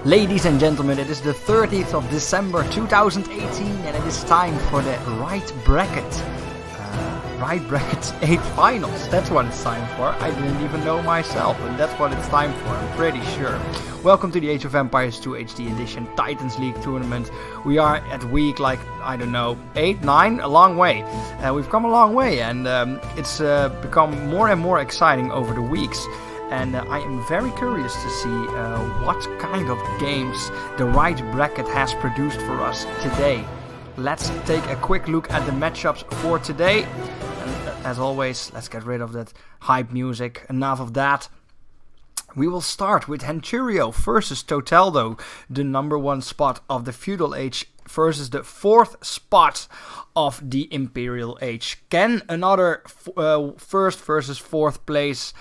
Ladies and gentlemen, it is the 30th of December 2018 and it is time for the Right Bracket 8 finals. That's what it's time for. I didn't even know myself, and that's what it's time for, I'm pretty sure. Welcome to the Age of Empires 2 HD Edition Titans League tournament. We are at week, 8, 9, a long way. We've come a long way, and it's become more and more exciting over the weeks. And I am very curious to see what kind of games the Right Bracket has produced for us today. Let's take a quick look at the matchups for today. And as always, let's get rid of that hype music. Enough of that. We will start with Henturio versus Totaldo, the number 1 spot of the Feudal Age versus the 4th spot of the Imperial Age. Can another first versus 4th place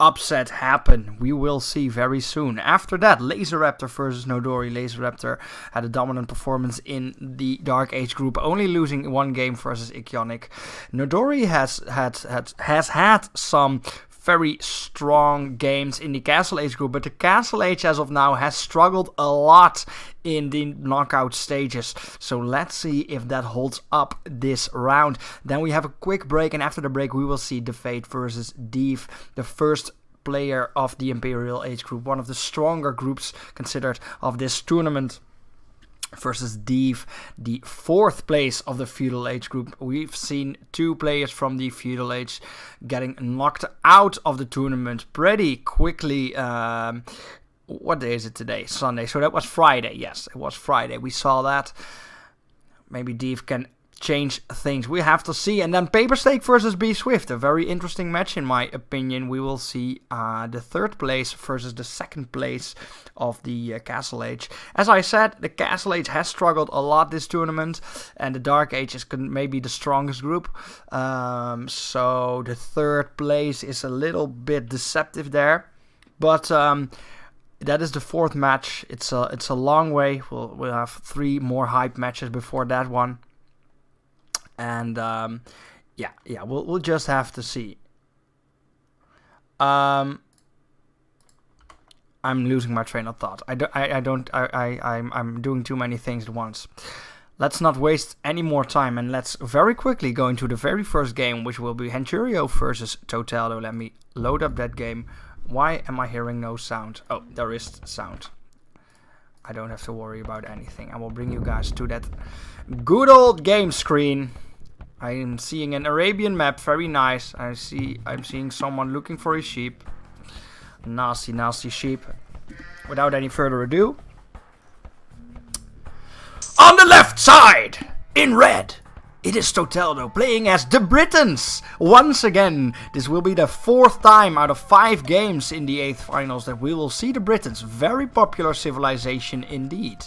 upset happen? We will see very soon. After that, Laseraptor versus Nodori. Laseraptor had a dominant performance in the Dark Age group, only losing one game versus Ikionic. Nodori has had some very strong games in the Castle Age group, but the Castle Age as of now has struggled a lot in the knockout stages. So let's see if that holds up this round. Then we have a quick break, and after the break we will see DeFate versus Deef, the first player of the Imperial Age group, one of the stronger groups considered of this tournament, versus Deef, the 4th place of the Feudal Age group. We've seen 2 players from the Feudal Age getting knocked out of the tournament pretty quickly. What day is it today? Sunday. So that was Friday. Yes, it was Friday. We saw that. Maybe Deef can change things. We have to see. And then Paper Stake versus B Swift. A very interesting match in my opinion. We will see the 3rd place versus the 2nd place of the Castle Age. As I said, the Castle Age has struggled a lot this tournament, and the Dark Age is maybe the strongest group. So the 3rd place is a little bit deceptive there. But that is the 4th match. It's a long way. We'll have 3 more hype matches before that one. And we'll just have to see. I'm losing my train of thought. I'm doing too many things at once. Let's not waste any more time, and let's very quickly go into the very first game, which will be Henturio versus Totaldo. Let me load up that game. Why am I hearing no sound? Oh, there is sound. I don't have to worry about anything. I will bring you guys to that good old game screen. I am seeing an Arabian map, very nice. I'm seeing someone looking for his sheep. Nasty sheep. Without any further ado, on the left side, in red, it is Totaldo playing as the Britons. Once again, this will be the 4th time out of 5 games in the 8th finals that we will see the Britons. Very popular civilization indeed.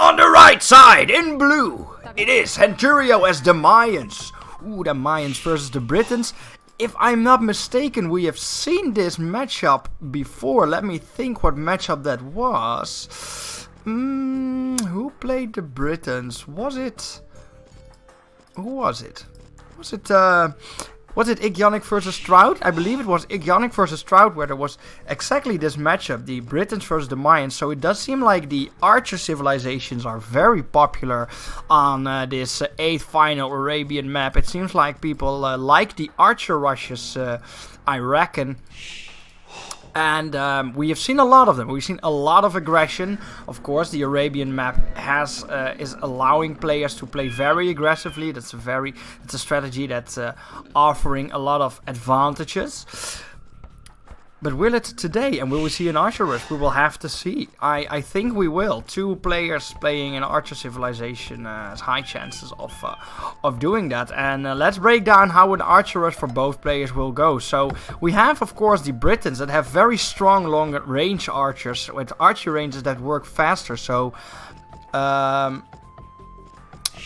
On the right side, in blue, it is Henturio as the Mayans. Ooh, the Mayans versus the Britons. If I'm not mistaken, we have seen this matchup before. Let me think what matchup that was. Who played the Britons? Who was it? Was it Ikionic versus Stroud? I believe it was Ikionic versus Stroud, where there was exactly this matchup, the Britons versus the Mayans. So it does seem like the archer civilizations are very popular on this 8th final Arabian map. It seems like people like the archer rushes, I reckon. And we have seen a lot of them. We've seen a lot of aggression. Of course, the Arabian map is allowing players to play very aggressively. It's a strategy that's offering a lot of advantages. But will it today? And will we see an archer rush? We will have to see. I think we will. 2 players playing an archer civilization has high chances of doing that. And let's break down how an archer rush for both players will go. So we have, of course, the Britons that have very strong long range archers with archer ranges that work faster. So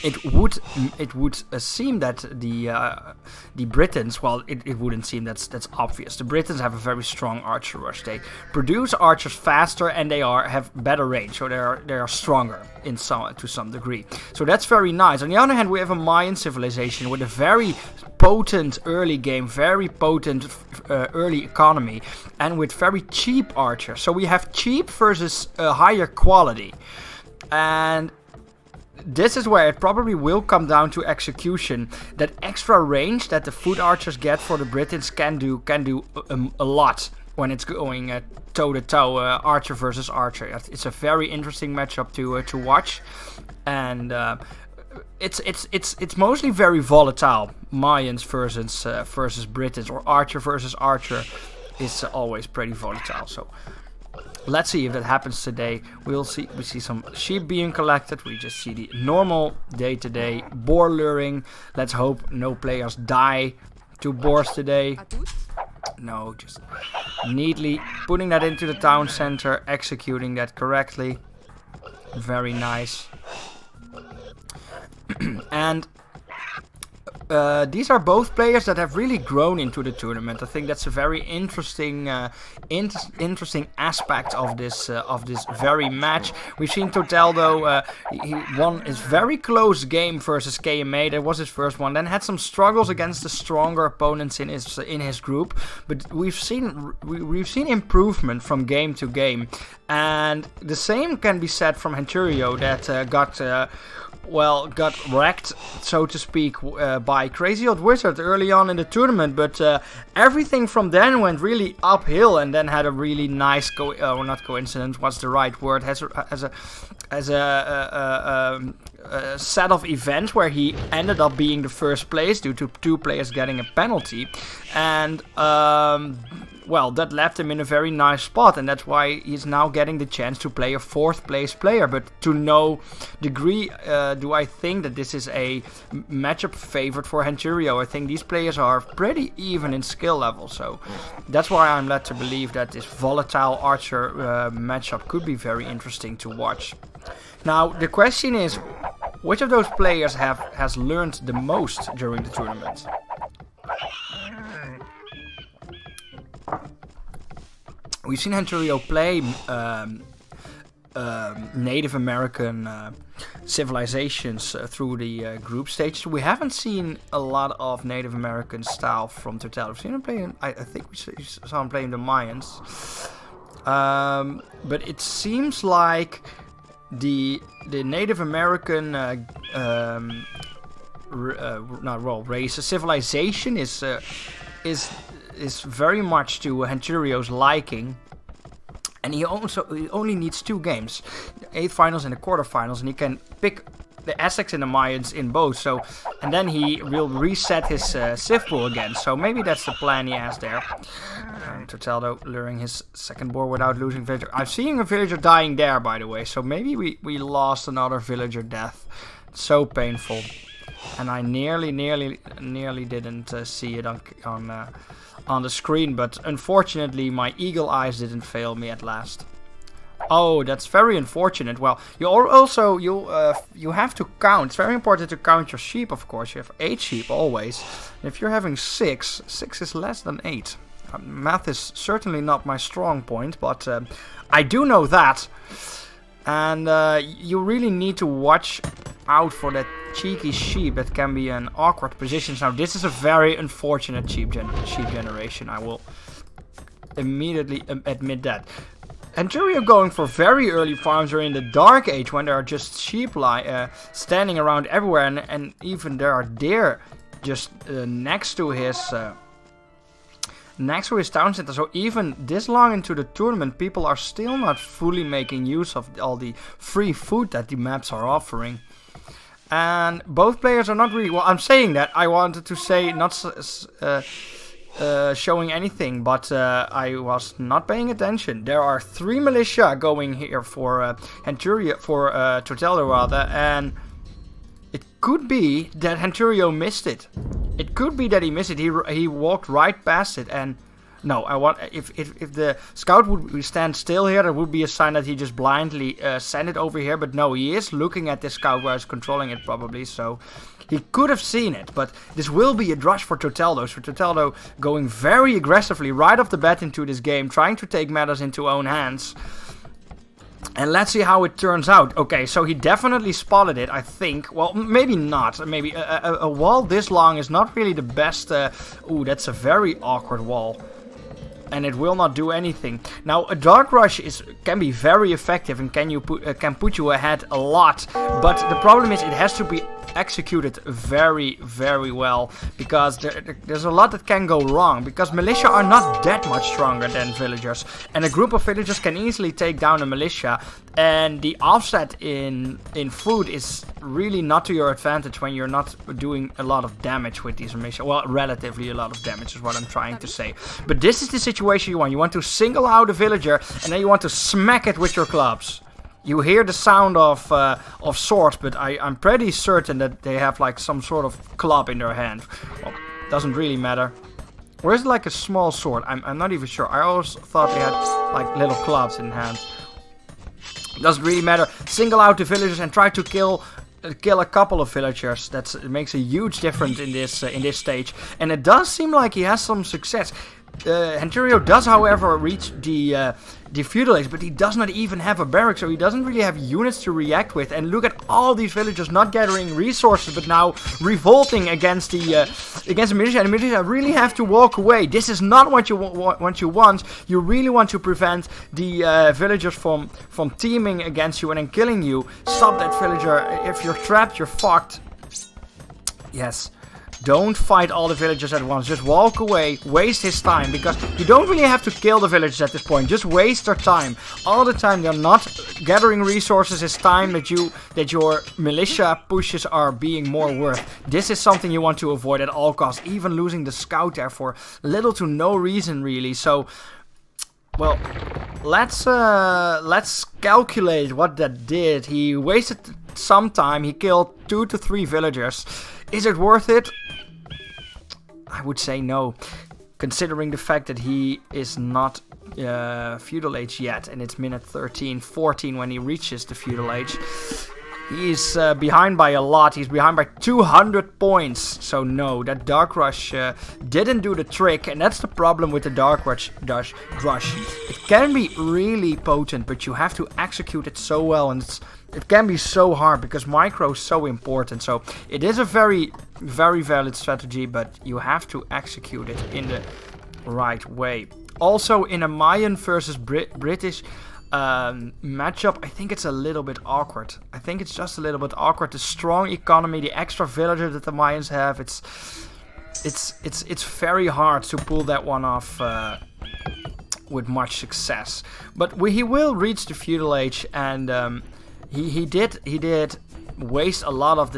it would seem that the Britons, well, it wouldn't seem that's obvious. The Britons have a very strong archer rush. They produce archers faster and they have better range, so they are stronger to some degree. So that's very nice. On the other hand, we have a Mayan civilization with a very potent early game, very potent early economy, and with very cheap archers. So we have cheap versus higher quality, and this is where it probably will come down to execution. That extra range that the foot archers get for the Britons can do a lot when it's going toe to toe, archer versus archer. It's a very interesting matchup to watch, and it's mostly very volatile. Mayans versus Britons, or archer versus archer, is always pretty volatile. So let's see if that happens today. We see some sheep being collected. We just see the normal day-to-day boar luring. Let's hope no players die to boars today. No, just neatly putting that into the town center, executing that correctly. Very nice. And these are both players that have really grown into the tournament. I think that's a very interesting aspect of this very match. We've seen Toteldo, he won his very close game versus KMA. That was his first one. Then had some struggles against the stronger opponents in his group. But we've seen improvement from game to game, and the same can be said from Henturio that got wrecked, so to speak, by Crazy Old Wizard early on in the tournament, but everything from then went really uphill, and then had a really nice not coincidence, what's the right word, has a set of events where he ended up being the first place due to two players getting a penalty, and that left him in a very nice spot, and that's why he's now getting the chance to play a 4th place player. But to no degree do I think that this is a matchup favored for Henturio. I think these players are pretty even in skill level, so that's why I'm led to believe that this volatile archer matchup could be very interesting to watch. Now the question is, which of those players has learned the most during the tournament? We've seen Henturio play Native American civilizations through the group stage. We haven't seen a lot of Native American style from Total. We've seen him playing, I think we saw him playing the Mayans. But it seems like the Native American civilization is very much to Henturio's liking, and he only needs 2 games, 8 finals and the quarterfinals, and he can pick the Aztecs and the Mayans in both. So, and then he will reset his Civ pool again. So maybe that's the plan he has there. Toteldo luring his second boar without losing villager. I'm seeing a villager dying there, by the way. So maybe we lost another villager death. So painful. And I nearly didn't see it on the screen, but unfortunately my eagle eyes didn't fail me at last. Oh, that's very unfortunate. Well, you have to count. It's very important to count your sheep, of course. You have 8 sheep always. And if you're having 6 is less than 8. Math is certainly not my strong point, but I do know that. And you really need to watch out for that cheeky sheep that can be in awkward positions. Now, this is a very unfortunate sheep generation. I will immediately admit that. Henturio going for very early farms are in the Dark Age, when there are just sheep standing around everywhere, and even there are deer just next to his town center. So even this long into the tournament, people are still not fully making use of all the free food that the maps are offering. And both players are not really... Well, I'm saying that. I wanted to say not showing anything, but I was not paying attention. There are 3 militia going here for Henturio, for Toteldo rather, and it could be that Henturio missed it. It could be that he missed it. He walked right past it, and No, I want if the scout would stand still here, that would be a sign that he just blindly sent it over here. But no, he is looking at this scout where he's controlling it probably, so he could have seen it. But this will be a drush for Toteldo. So Toteldo going very aggressively right off the bat into this game, trying to take matters into own hands. And let's see how it turns out. Okay, so he definitely spotted it, I think. Well, maybe not. Maybe a wall this long is not really the best. Ooh, that's a very awkward wall. And it will not do anything. Now, a Dark Rush can be very effective and can put you ahead a lot. But the problem is it has to be executed very, very well. Because there's a lot that can go wrong. Because militia are not that much stronger than villagers. And a group of villagers can easily take down a militia. And the offset in food is really not to your advantage when you're not doing a lot of damage with these militia. Well, relatively a lot of damage is what I'm trying to say. But this is the situation you want. You want to single out a villager and then you want to smack it with your clubs. You hear the sound of swords, but I'm pretty certain that they have like some sort of club in their hand. Well, doesn't really matter. Or is it like a small sword? I'm not even sure. I always thought they had like little clubs in hand. Doesn't really matter. Single out the villagers and try to kill a couple of villagers. It makes a huge difference in this stage, and it does seem like he has some success. Henturio does, however, reach the feudal age, but he does not even have a barrack, so he doesn't really have units to react with. And look at all these villagers not gathering resources, but now revolting against the militia. And the militia really have to walk away. This is not what you want. You really want to prevent the villagers from teaming against you and then killing you. Stop that villager. If you're trapped, you're fucked. Yes. Don't fight all the villagers at once. Just walk away. Waste his time. Because you don't really have to kill the villagers at this point. Just waste their time. All the time they're not gathering resources is time that your militia pushes are being more worth. This is something you want to avoid at all costs. Even losing the scout there for little to no reason really. So, well, let's calculate what that did. He wasted some time. He killed 2 to 3 villagers. Is it worth it? I would say no, considering the fact that he is not feudal age yet, and it's minute 13, 14 when he reaches the feudal age. He's behind by a lot. He's behind by 200 points. So no, that Dark Rush didn't do the trick, and that's the problem with the Dark Rush. It can be really potent, but you have to execute it so well, and it can be so hard because micro is so important. So it is a very, very valid strategy, but you have to execute it in the right way. Also, in a Mayan versus British matchup, I think it's a little bit awkward. I think it's just a little bit awkward. The strong economy, the extra villager that the Mayans have, it's very hard to pull that one off with much success. But he will reach the feudal age, and he did waste a lot of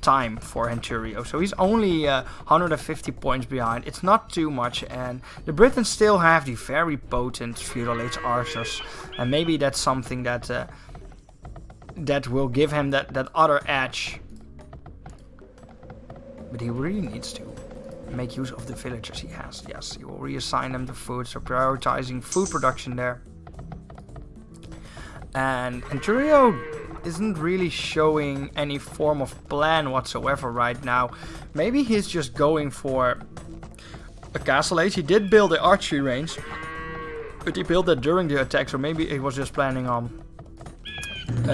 time for Henturio. So he's only 150 points behind. It's not too much, and the Britons still have the very potent feudal age archers, and maybe that's something that will give him that other edge. But he really needs to make use of the villagers he has. Yes, he will reassign them the food, so prioritizing food production there. And Henturio isn't really showing any form of plan whatsoever right now. Maybe he's just going for a castle age. He did build the archery range, but he built that during the attack, so maybe he was just planning on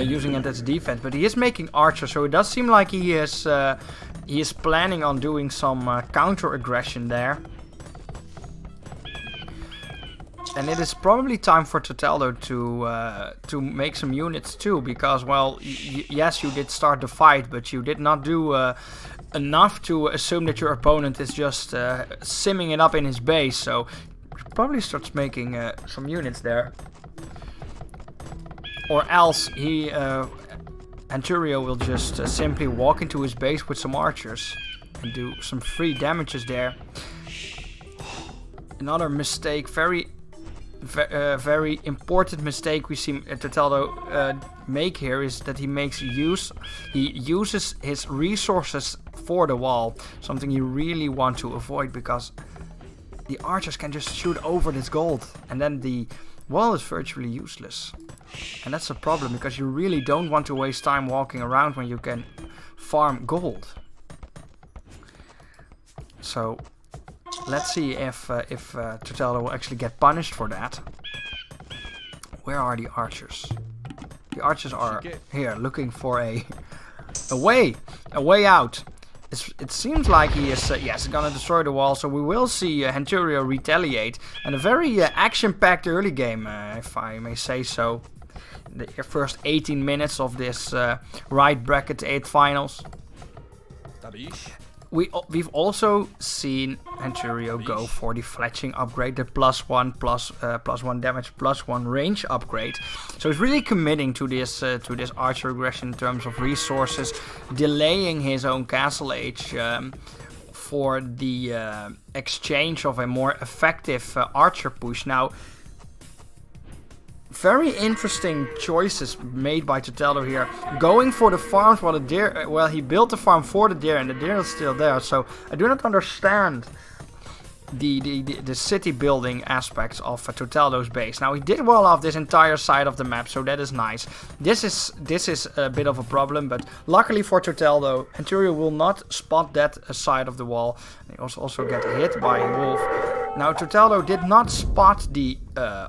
using it as defense. But he is making archers, so it does seem like he is planning on doing some counter aggression there. And it is probably time for Toteldo to make some units too, because, well, yes, you did start the fight, but you did not do enough to assume that your opponent is just simming it up in his base, so probably starts making some units there. Or else Henturio will just simply walk into his base with some archers and do some free damages there. Another mistake, very important mistake we see Toteldo make here is that he uses his resources for the wall, something you really want to avoid, because the archers can just shoot over this gold. And then the wall is virtually useless. And that's a problem, because you really don't want to waste time walking around when you can farm gold. So let's see if Totello will actually get punished for that. Where are the archers? The archers are here looking for a way out. It seems like he is, yes, gonna destroy the wall, so we will see Henturio retaliate. And a very action-packed early game, if I may say so. The first 18 minutes of this right bracket 8 finals. We've also seen Henturio go for the fletching upgrade, the +1 damage, +1 range upgrade. So he's really committing to this archer aggression in terms of resources, delaying his own castle age for the exchange of a more effective archer push. Now, very interesting choices made by Totello here. Going for the farms while the deer... Well, he built the farm for the deer and the deer is still there. So I do not understand the city building aspects of Totello's base. Now, he did wall off this entire side of the map, so that is nice. This is a bit of a problem, but luckily for Totello, Henturio will not spot that side of the wall. He also get hit by a wolf. Now, Totello did not spot the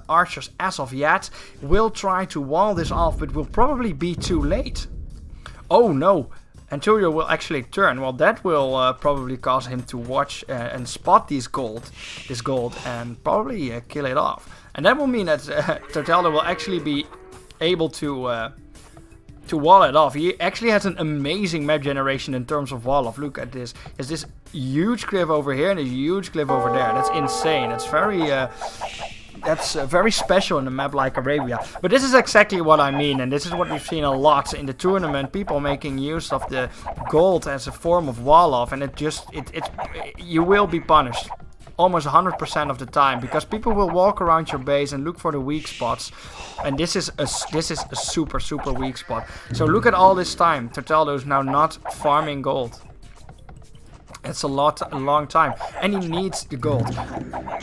archers as of yet. Will try to wall this off, but will probably be too late. Oh no! Henturio will actually turn. Well, that will probably cause him to watch and spot this gold, and probably kill it off. And that will mean that Totello will actually be able to wall it off. He actually has an amazing map generation in terms of wall off. Look at this. There's this huge cliff over here and a huge cliff over there. That's insane. That's very special in a map like Arabia. But this is exactly what I mean, and this is what we've seen a lot in the tournament. People making use of the gold as a form of wall off, and you will be punished almost 100% of the time, because people will walk around your base and look for the weak spots, and this is a super weak spot. So look at all this time. Totello's now not farming gold. It's a long time, and he needs the gold.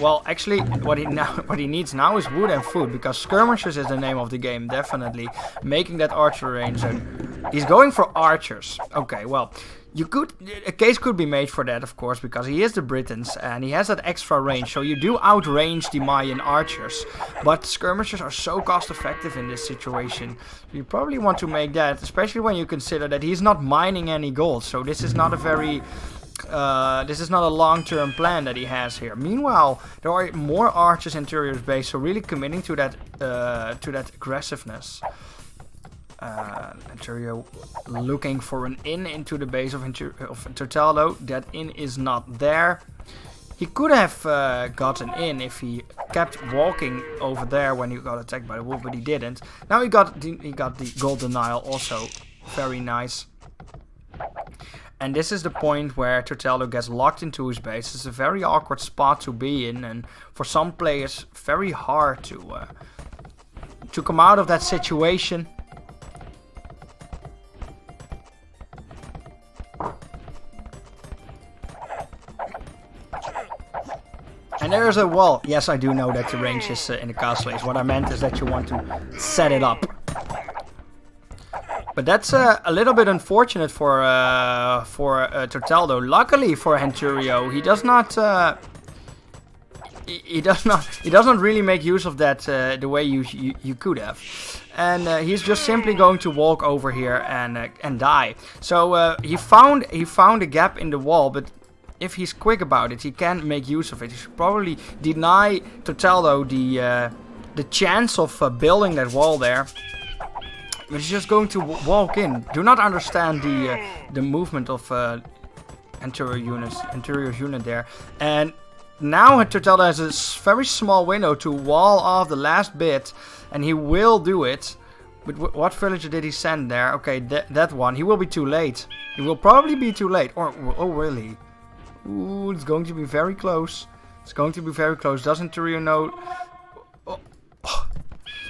Well, actually, what he needs now is wood and food, because skirmishers is the name of the game, definitely making that archer range. And he's going for archers. Okay, well, a case could be made for that, of course, because he is the Britons and he has that extra range. So you do outrange the Mayan archers, but skirmishers are so cost effective in this situation. You probably want to make that, especially when you consider that he's not mining any gold. So this is not a very long-term plan that he has here. Meanwhile, there are more archers in Henturio's base, so really committing to that aggressiveness. Henturio looking for an inn into the base of Totello. That inn is not there. He could have gotten in if he kept walking over there when he got attacked by the wolf, but he didn't. Now he got the gold denial, also very nice. And this is the point where Totello gets locked into his base. It's a very awkward spot to be in, and for some players, very hard to come out of that situation. And there's a wall. Yes, I do know that the range is in the castle age. What I meant is that you want to set it up. But that's a little bit unfortunate for Totello. Luckily for Henturio, he does not really make use of that the way you could have. And he's just simply going to walk over here and die. So he found a gap in the wall, but if he's quick about it, he can make use of it. He should probably deny Totello the chance of building that wall there. But he's just going to walk in. Do not understand the movement of Henturio's unit there. And now Totello has a very small window to wall off the last bit, and he will do it. But what villager did he send there? Okay, that one. He will be too late. He will probably be too late. Oh, really? Ooh, it's going to be very close. It's going to be very close. Doesn't Henturio know?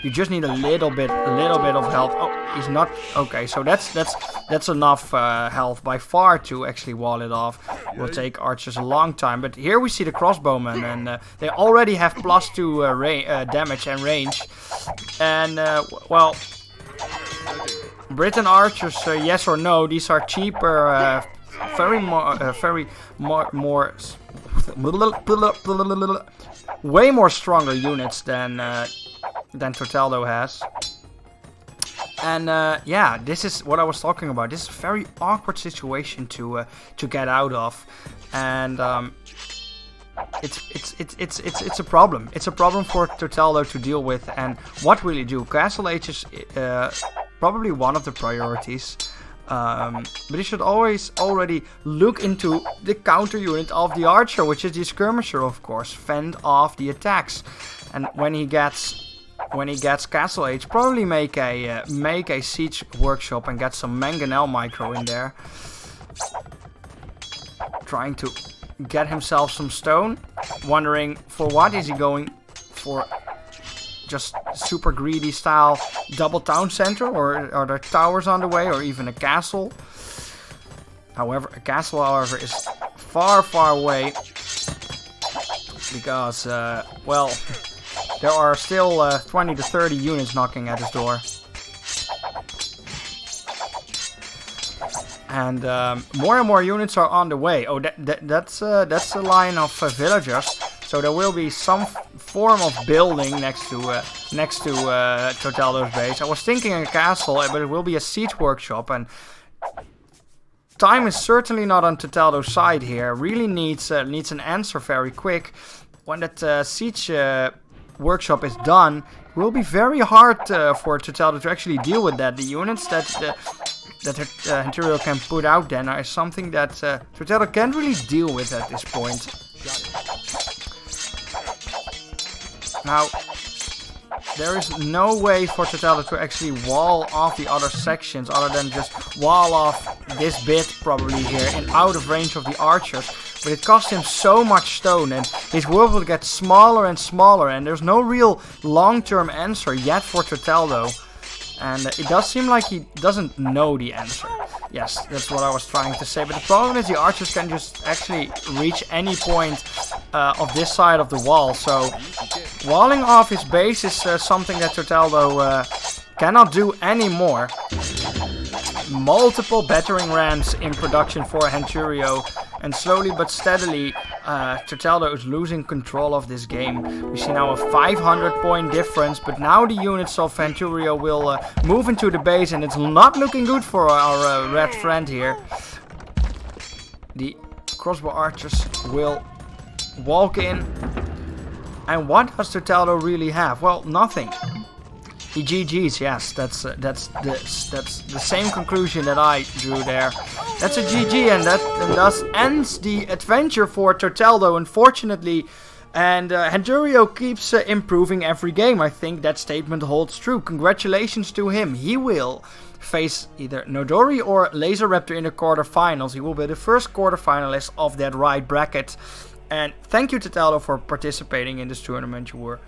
You just need a little bit of help. Oh, he's not. Okay, so that's that's enough health by far to actually wall it off. Will take archers a long time, but here we see the crossbowmen, and they already have +2 damage and range. And well, Britain archers, yes or no? These are cheaper, way more stronger units than Totaldo has. And yeah, this is what I was talking about. This is a very awkward situation to get out of, and it's a problem. It's a problem for Totaldo to deal with. And what will he do? Castle Age is probably one of the priorities. But he should always already look into the counter unit of the archer, which is the skirmisher, of course. Fend off the attacks, and when he gets Castle Age, probably make a siege workshop and get some mangonel micro in there, trying to get himself some stone. Wondering for what is he going for? Just super greedy style double town center, or are there towers on the way, or even a castle? However, a castle, however, is far away, because well, there are still 20 to 30 units knocking at his door. And more and more units are on the way. Oh, that's a line of villagers. So there will be some form of building next to Totaldo's base. I was thinking a castle, but it will be a siege workshop. And time is certainly not on Totaldo's side here. Really needs an answer very quick. When that siege workshop is done, it will be very hard for Totaldo to actually deal with that. The units that Henturio can put out then are something that Totaldo can't really deal with at this point. Now, there is no way for Totaldo to actually wall off the other sections other than just wall off this bit probably here and out of range of the archers. But it costs him so much stone, and his world will get smaller and smaller, and there's no real long-term answer yet for Totaldo. And it does seem like he doesn't know the answer. Yes, that's what I was trying to say. But the problem is the archers can just actually reach any point of this side of the wall. So walling off his base is something that Totaldo cannot do anymore. Multiple battering rams in production for Henturio, and slowly but steadily Totaldo is losing control of this game. We see now a 500 point difference, but now the units of Henturio will move into the base, and it's not looking good for our red friend here. The crossbow archers will walk in, and what does Totaldo really have? Well, nothing. He GG's, yes, that's the same conclusion that I drew there. That's a GG, and thus ends the adventure for Totaldo, unfortunately. And Henturio keeps improving every game. I think that statement holds true. Congratulations to him. He will face either Nodori or Laser Raptor in the quarterfinals. He will be the first quarterfinalist of that right bracket. And thank you, Totaldo, for participating in this tournament. You were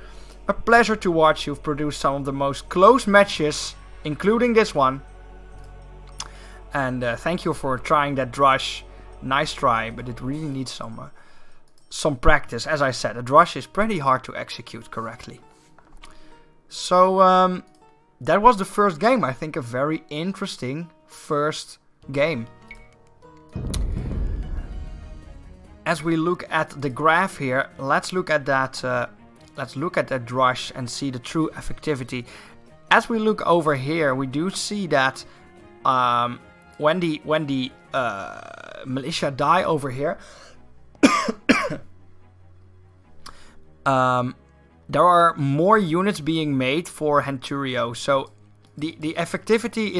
a pleasure to watch. You've produced some of the most close matches, including this one. And thank you for trying that drush. Nice try, but it really needs some practice. As I said, a drush is pretty hard to execute correctly. So that was the first game. I think a very interesting first game. As we look at the graph here, let's look at that. Let's look at that drush and see the true effectivity. As we look over here, we do see that when the militia die over here, there are more units being made for Henturio. So the effectivity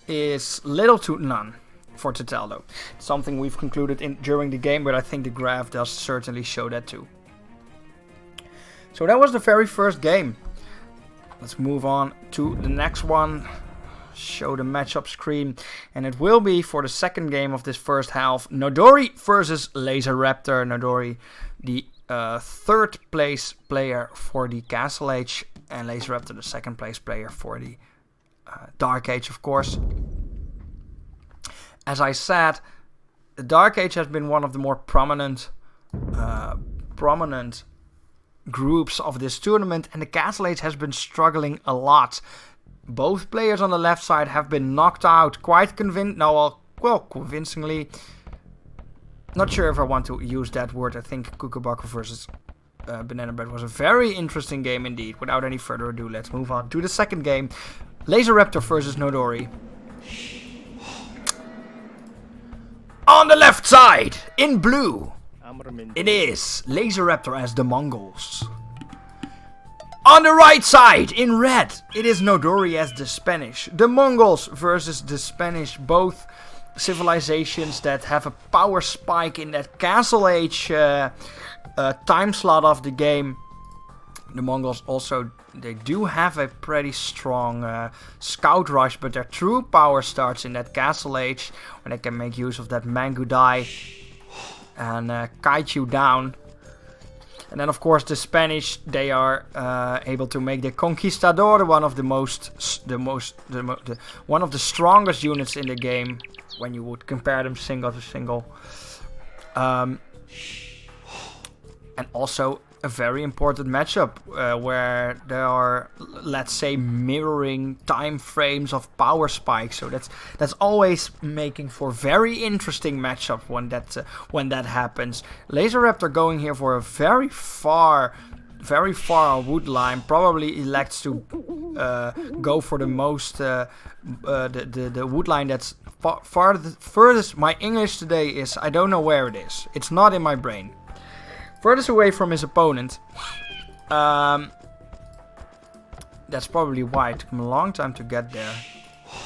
is little to none for Totaldo. It's something we've concluded during the game, but I think the graph does certainly show that too. So that was the very first game. Let's move on to the next one. Show the matchup screen. And it will be for the second game of this first half. Nodori versus Laser Raptor. Nodori, the third place player for the Castle Age. And Laser Raptor, the second place player for the Dark Age, of course. as I said, the Dark Age has been one of the more prominent groups of this tournament, and the Castle Age has been struggling a lot. Both players on the left side have been knocked out quite convincingly. Not sure if I want to use that word. I think Kookaburra versus Banana Bread was a very interesting game indeed. Without any further ado, let's move on to the second game. Laser Raptor versus Nodori. On the left side, in blue, it is Laser Raptor as the Mongols. On the right side, in red, it is Nodori as the Spanish. The Mongols versus the Spanish, both civilizations that have a power spike in that Castle Age time slot of the game. The Mongols also, they do have a pretty strong scout rush, but their true power starts in that Castle Age, when they can make use of that Mangudai and kite you down. And then of course the Spanish, they are able to make the Conquistador one of the one of the strongest units in the game, when you would compare them single to single. And also a very important matchup where there are, let's say, mirroring time frames of power spikes. So that's always making for very interesting matchup when that happens. Laser Raptor going here for a very far wood line. Probably elects to go for the most the wood line that's furthest. My English today is, I don't know where it is. It's not in my brain. Furthest away from his opponent. That's probably why it took him a long time to get there.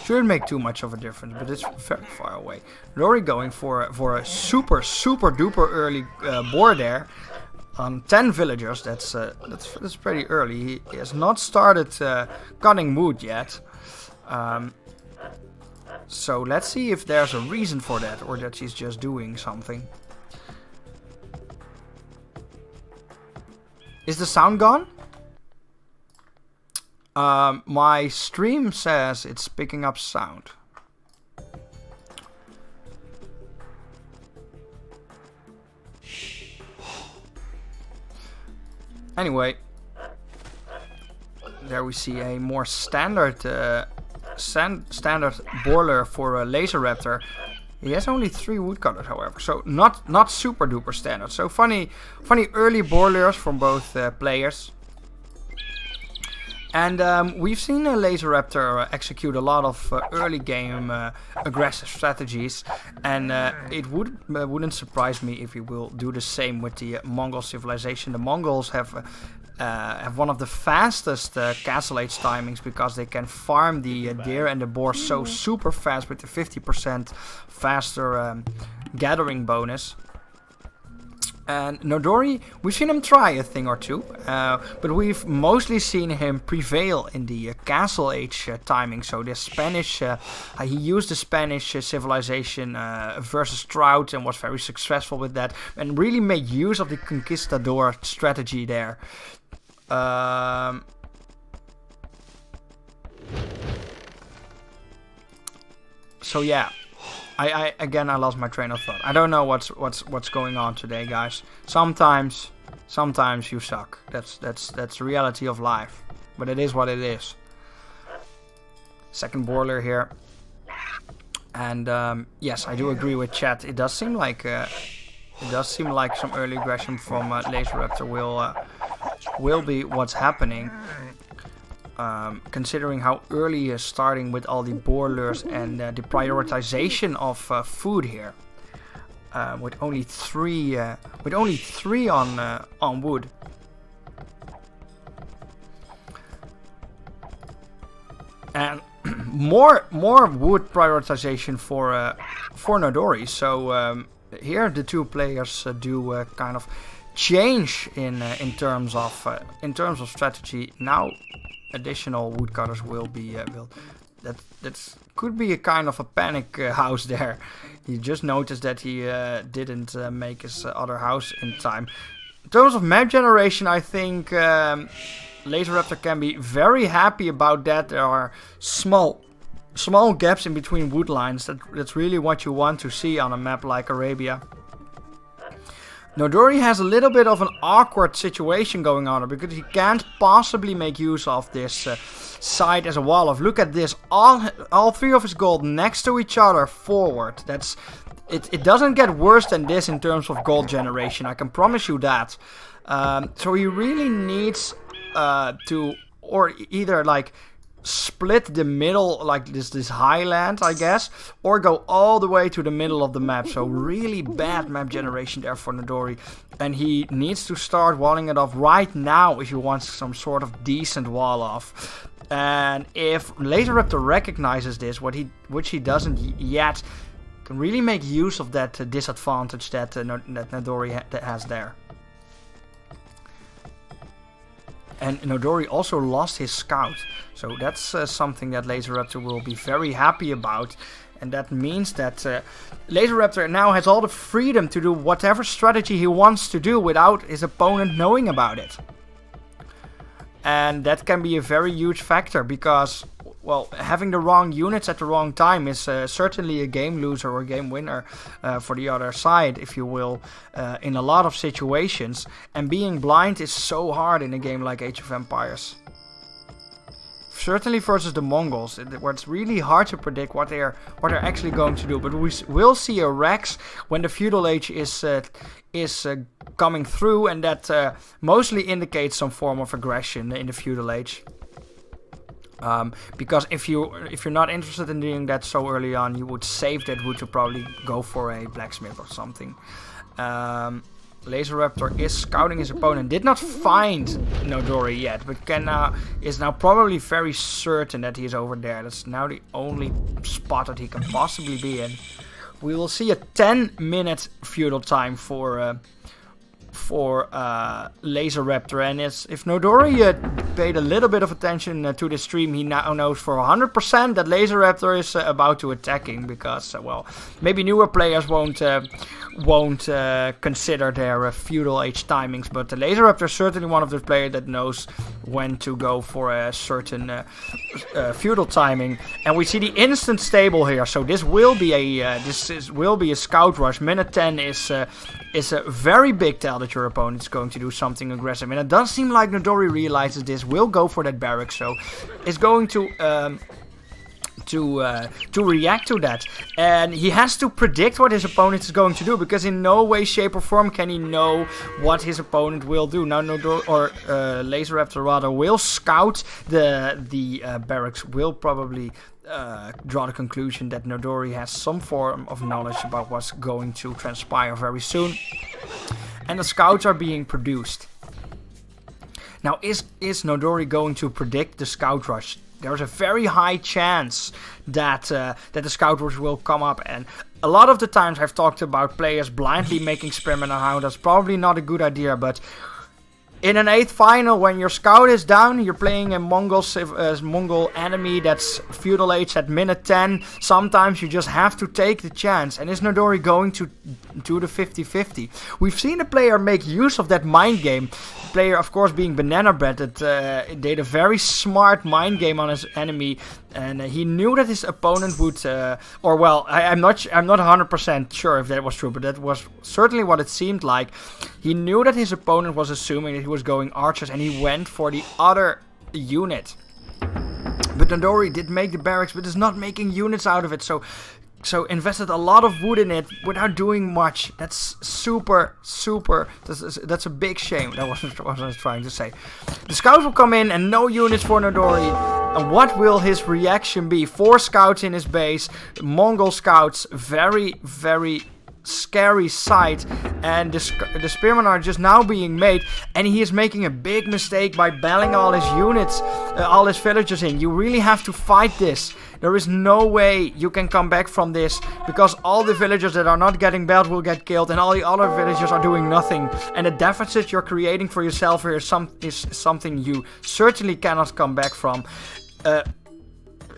Shouldn't make too much of a difference, but it's very far away. Rory going for a super duper early boar there. On 10 villagers, that's pretty early. He has not started cutting wood yet. So let's see if there's a reason for that, or that he's just doing something. Is the sound gone? My stream says it's picking up sound. Anyway, there we see a more standard boiler for a Laser Raptor. He has only 3 woodcutters, however, so not super duper standard. So funny early boilers from both players. And we've seen a Laser Raptor execute a lot of early game aggressive strategies, and it wouldn't surprise me if he will do the same with the Mongol civilization. The Mongols have one of the fastest Castle Age timings, because they can farm the deer and the boar so super fast with the 50% faster gathering bonus. And Nodori, we've seen him try a thing or two, but we've mostly seen him prevail in the Castle Age timing. So the Spanish, he used the Spanish civilization versus Trout and was very successful with that, and really made use of the Conquistador strategy there. So yeah. I lost my train of thought. I don't know what's going on today, guys. Sometimes you suck. That's the reality of life. But it is what it is. Second boiler here, and yes, I do agree with chat. It does seem like some early aggression from Laser Raptor will be what's happening. Considering how early he is starting with all the boilers and the prioritization of food here, with only three on wood. And more wood prioritization for Nodori. So here the two players do kind of change in terms of strategy now. Additional woodcutters will be that could be a kind of a panic house there. He just noticed that he didn't make his other house in time. In terms of map generation, I think Laser Raptor can be very happy about that. There are small small gaps in between wood lines. That's really what you want to see on a map like Arabia. Nodori has a little bit of an awkward situation going on because he can't possibly make use of this side as a wall off. Look at this, all three of his gold next to each other forward. It doesn't get worse than this in terms of gold generation, I can promise you that. So he really needs to, or either like split the middle, like this highland, I guess, or go all the way to the middle of the map. So really bad map generation there for Nodori, and he needs to start walling it off right now if he wants some sort of decent wall off. And if Laser Raptor recognizes this, which he doesn't yet, can really make use of that disadvantage that Nodori has there. And Nodori also lost his scout, so that's something that Laser Raptor will be very happy about. And that means that Laser Raptor now has all the freedom to do whatever strategy he wants to do without his opponent knowing about it. And that can be a very huge factor because, well, having the wrong units at the wrong time is certainly a game loser or a game winner for the other side, if you will, in a lot of situations. And being blind is so hard in a game like Age of Empires. Certainly versus the Mongols, where it's really hard to predict what they're actually going to do. But we will see a Rex when the Feudal Age is coming through, and that mostly indicates some form of aggression in the Feudal Age. Because if you're not interested in doing that so early on, you would save that wood to probably go for a blacksmith or something. Laser Raptor is scouting his opponent. Did not find Nodori yet, but is now probably very certain that he's over there. That's now the only spot that he can possibly be in. We will see a 10-minute feudal time for Laser Raptor, and if Nodori paid a little bit of attention to the stream, he now knows for 100% that Laser Raptor is about to attacking, because well, maybe newer players won't consider their feudal age timings, but the Laser Raptor is certainly one of those players that knows when to go for a certain feudal timing. And we see the instant stable here, so this will be a scout rush. Minute 10 is a very big tell that your opponent is going to do something aggressive, and it does seem like Nodori realizes this, will go for that barracks, so is going to react to that. And he has to predict what his opponent is going to do, because in no way, shape or form can he know what his opponent will do. Now Nodori, or Laser Raptor rather, will scout the barracks, will probably draw the conclusion that Nodori has some form of knowledge about what's going to transpire very soon. And the scouts are being produced. Now, is Nodori going to predict the scout rush? There's a very high chance that the scout rush will come up, and a lot of the times I've talked about players blindly making Spearmen and how that's probably not a good idea, but in an 8th final, when your scout is down, you're playing a Mongol enemy that's feudal age at minute 10. Sometimes you just have to take the chance. And is Nodori going to do the 50-50? We've seen a player make use of that mind game. Player, of course, being Banana Bread, that did a very smart mind game on his enemy, and he knew that his opponent would, or well, I'm not 100% sure if that was true, but that was certainly what it seemed like. He knew that his opponent was assuming that he was going archers, and he went for the other unit. But Nodori did make the barracks, but is not making units out of it, so invested a lot of wood in it without doing much. That's super, that's a big shame. That wasn't what I was trying to say. The scouts will come in and no units for Nodori. And what will his reaction be? 4 scouts in his base, Mongol scouts, very, very scary sight, and the spearmen are just now being made, and he is making a big mistake by belling all his units, all his villagers in. You really have to fight this. There is no way you can come back from this, because all the villagers that are not getting belled will get killed, and all the other villagers are doing nothing. And the deficit you're creating for yourself here is something you certainly cannot come back from.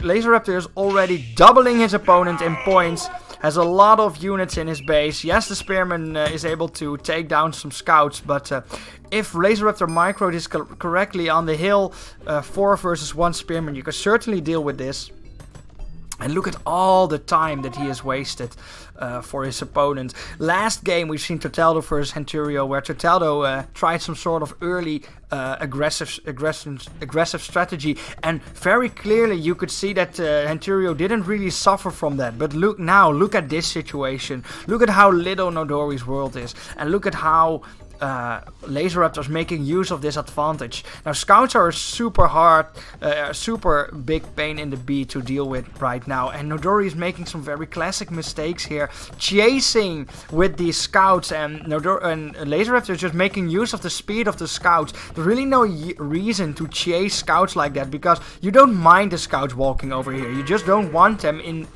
Laser Raptor is already doubling his opponent in points, has a lot of units in his base. Yes, the Spearman is able to take down some scouts, but if Laser Raptor microed this correctly on the hill, 4 versus 1 Spearman, you can certainly deal with this. And look at all the time that he has wasted for his opponent. Last game we've seen Totaldo versus Henturio, where Totaldo tried some sort of early aggressive strategy, and very clearly you could see that Henturio didn't really suffer from that. But look at this situation. Look at how little Nodori's world is, and look at how Laser Raptor's making use of this advantage. Now, scouts are a super hard, super big pain in the beat to deal with right now, and Nodori is making some very classic mistakes here, chasing with these scouts, and Laser Raptor is just making use of the speed of the scouts. There's really no reason to chase scouts like that, because you don't mind the scouts walking over here. You just don't want them in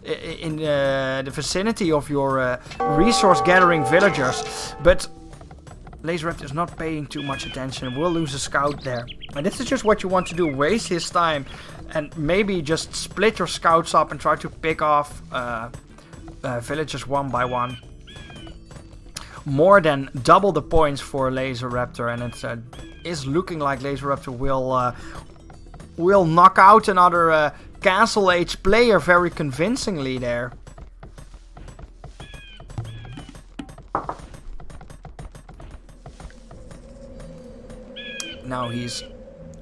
the vicinity of your resource gathering villagers. But Laser Raptor is not paying too much attention. We'll lose a scout there. And this is just what you want to do. Waste his time and maybe just split your scouts up and try to pick off villagers one by one. More than double the points for Laser Raptor. And it is looking like Laser Raptor will knock out another Castle Age player very convincingly there. Now he's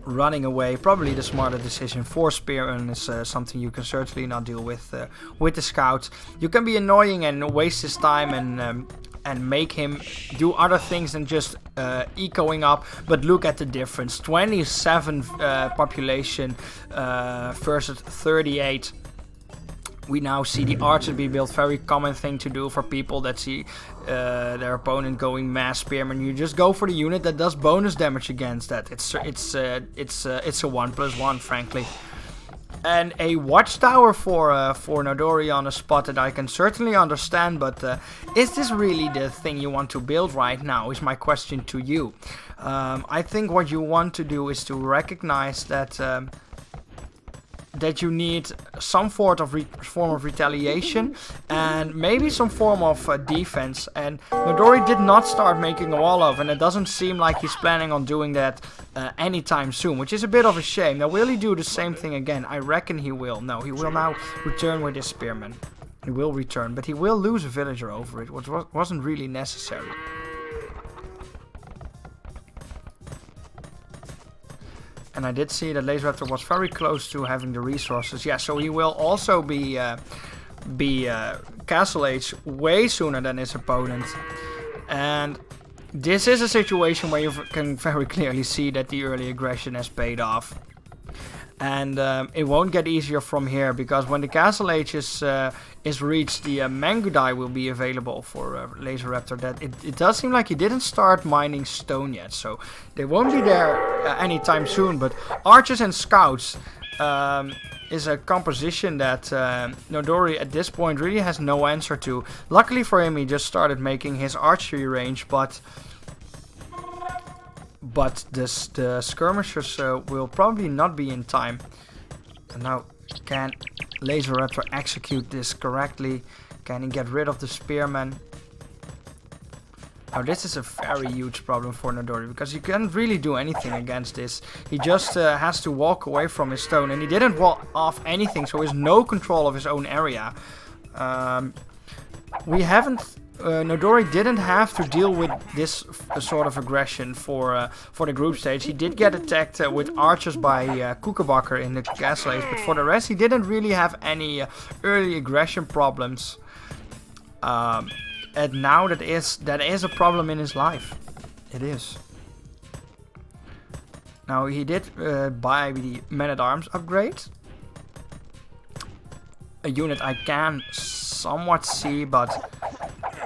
running away. Probably the smarter decision for Spearman is something you can certainly not deal with the scouts. You can be annoying and waste his time and make him do other things than just ecoing up. But look at the difference. 27 population versus 38. We now see the archer be built. Very common thing to do for people that see their opponent going mass spearman. You just go for the unit that does bonus damage against that. It's a 1+1, frankly. And a watchtower for Nodori on a spot that I can certainly understand, but is this really the thing you want to build right now, is my question to you. I think what you want to do is to recognize that that you need some form of retaliation and maybe some form of defense. And Nodori did not start making a wall of, and it doesn't seem like he's planning on doing that anytime soon, which is a bit of a shame. Now, will he do the same thing again? I reckon he will. No, he will now return with his spearman. He will return, but he will lose a villager over it, which wasn't really necessary. And I did see that Laser Raptor was very close to having the resources. Yeah, so he will also be Castle Age way sooner than his opponent. And this is a situation where you can very clearly see that the early aggression has paid off. And it won't get easier from here, because when the Castle Age is reached, the Mangudai will be available for Laser Raptor. That it does seem like he didn't start mining stone yet, so they won't be there anytime soon. But archers and scouts is a composition that Nodori at this point really has no answer to. Luckily for him, he just started making his archery range, but the skirmishers will probably not be in time. And now, can Laser Raptor execute this correctly? Can he get rid of the spearman? Now, this is a very huge problem for Nodori, because he can't really do anything against this. He just has to walk away from his stone, and he didn't wall off anything, so he has no control of his own area. Nodori didn't have to deal with this sort of aggression for the group stage. He did get attacked with archers by Kookabakker in the Castle Age, but for the rest he didn't really have any early aggression problems. And now that is a problem in his life. It is. Now, he did buy the Man-at-Arms upgrade. A unit I can somewhat see, but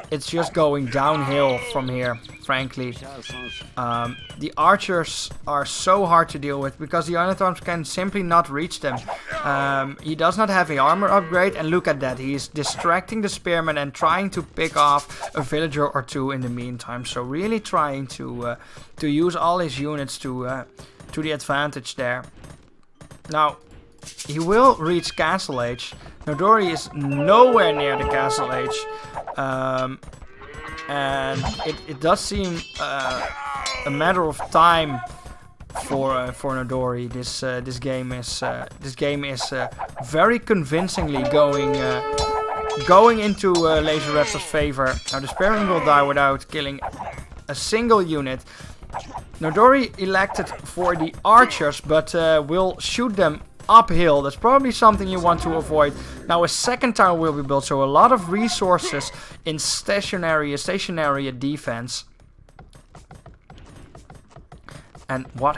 it's just going downhill from here, frankly. The archers are so hard to deal with, because the Man-at-Arms can simply not reach them. He does not have a armor upgrade, and look at that. He's distracting the spearman and trying to pick off a villager or two in the meantime. So really trying to use all his units to the advantage there. Now, he will reach Castle Age. Nodori is nowhere near the Castle Age. And it does seem a matter of time for Nodori. This game is very convincingly going into Laseraptor's favor. Now the Spearman will die without killing a single unit. Nodori elected for the archers, but will shoot them uphill. That's probably something you want to avoid. Now a second tower will be built, so a lot of resources in stationary defense. And what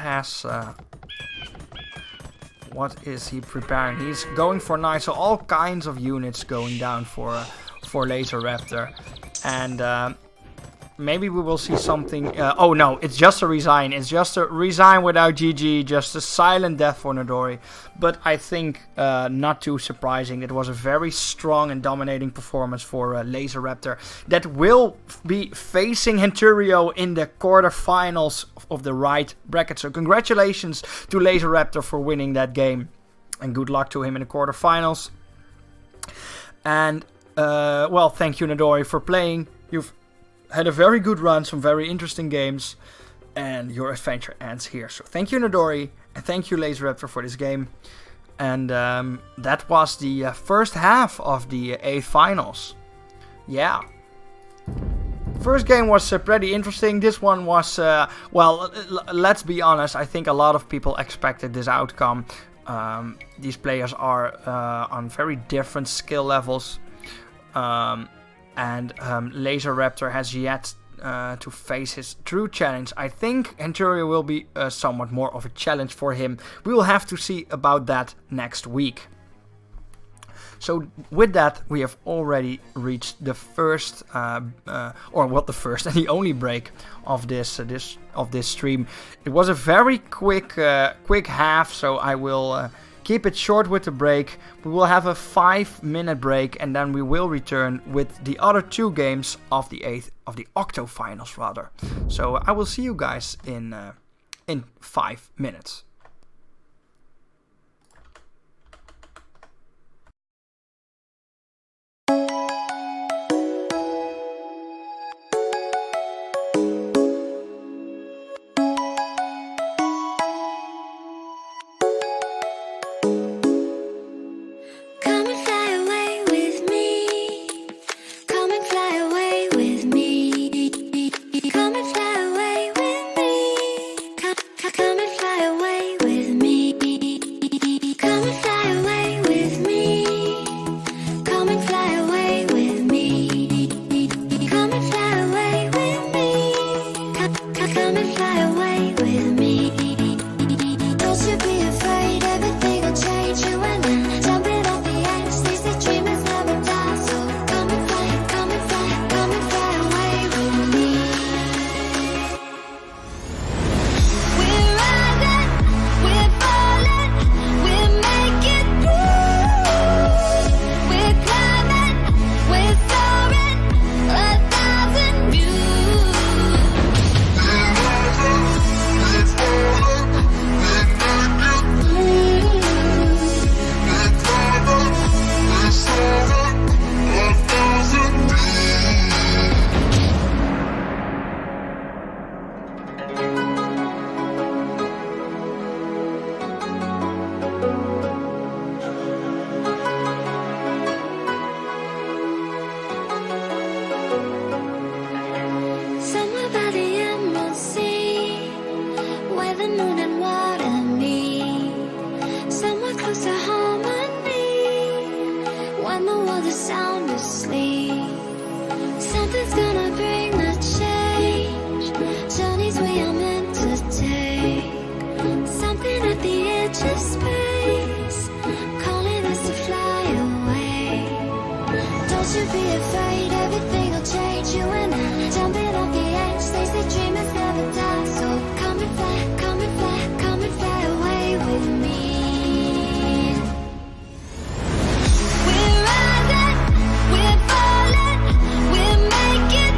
is he preparing? He's going for knights, so all kinds of units going down for Laseraptor. And maybe we will see something. Oh no, it's just a resign. It's just a resign without GG. Just a silent death for Nodori. But I think not too surprising. It was a very strong and dominating performance for Laseraptor that will be facing Henturio in the quarterfinals of the right bracket. So congratulations to Laseraptor for winning that game. And good luck to him in the quarterfinals. And well, thank you Nodori for playing. You've had a very good run, some very interesting games, and your adventure ends here. So thank you Nodori, and thank you Laseraptor for this game. And that was the first half of the 8 finals. Yeah. First game was pretty interesting. This one was, well, let's be honest, I think a lot of people expected this outcome. These players are on very different skill levels. And Laseraptor has yet to face his true challenge. I think Henturio will be somewhat more of a challenge for him. We will have to see about that next week. So with that, we have already reached the first, or what the first and the only break of this stream. It was a very quick half, so I will keep it short with the break. We will have a 5-minute break, and then we will return with the other 2 games of the Octo finals rather. So I will see you guys in 5 minutes. We're rising, we're falling, we're making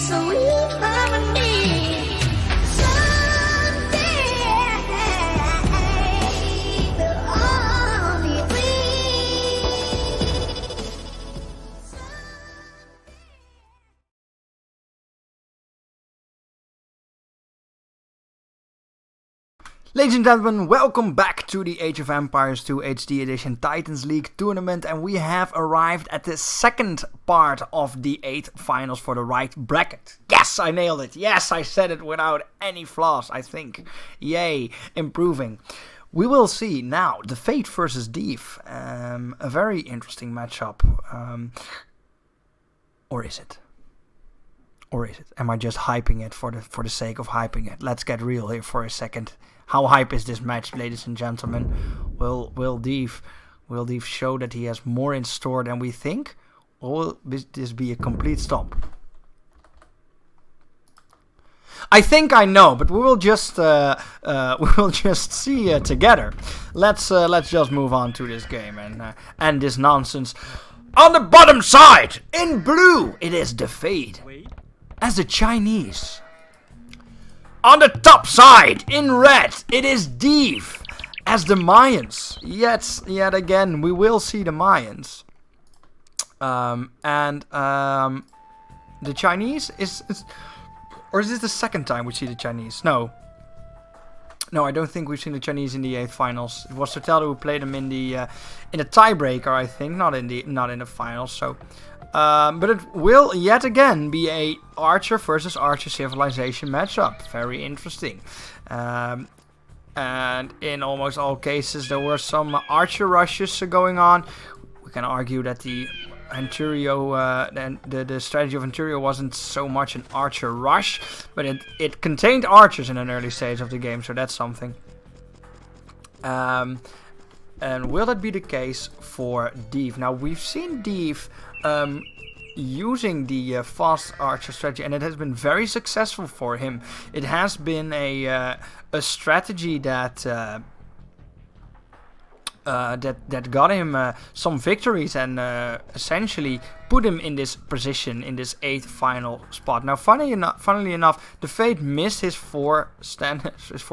sweet harmony. Someday we'll all be free. Ladies and gentlemen, welcome back to the Age of Empires 2 HD Edition Titans League tournament, and we have arrived at the second part of the 8 finals for the right bracket. Yes, I nailed it. Yes, I said it without any flaws, I think. Yay, improving. We will see now the Fate versus Div. A very interesting matchup. Or is it? Or is it? Am I just hyping it for the sake of hyping it? Let's get real here for a second. How hype is this match, ladies and gentlemen? Will Div show that he has more in store than we think? Or will this be a complete stomp? I think I know, but we will just see together. Let's just move on to this game and this nonsense. On the bottom side, in blue, it is the Fate as the Chinese. On the top side, in red, it is Div as the Mayans. Yet again, we will see the Mayans. The Chinese is... Or is this the second time we see the Chinese? No, I don't think we've seen the Chinese in the 8th finals. It was Totaldo who played them in the tiebreaker, I think, not in the finals. So, but it will yet again be a Archer versus Archer Civilization matchup. Very interesting. And in almost all cases, there were some Archer rushes going on. We can argue that the Anturio, the strategy of Anturio wasn't so much an Archer rush, but it contained Archers in an early stage of the game, so that's something. And will that be the case for Div? Now, we've seen Div using the fast Archer strategy, and it has been very successful for him. It has been a strategy that got him some victories and essentially put him in this position, in this 8th final spot. Now, funnily enough, the Fate missed his 4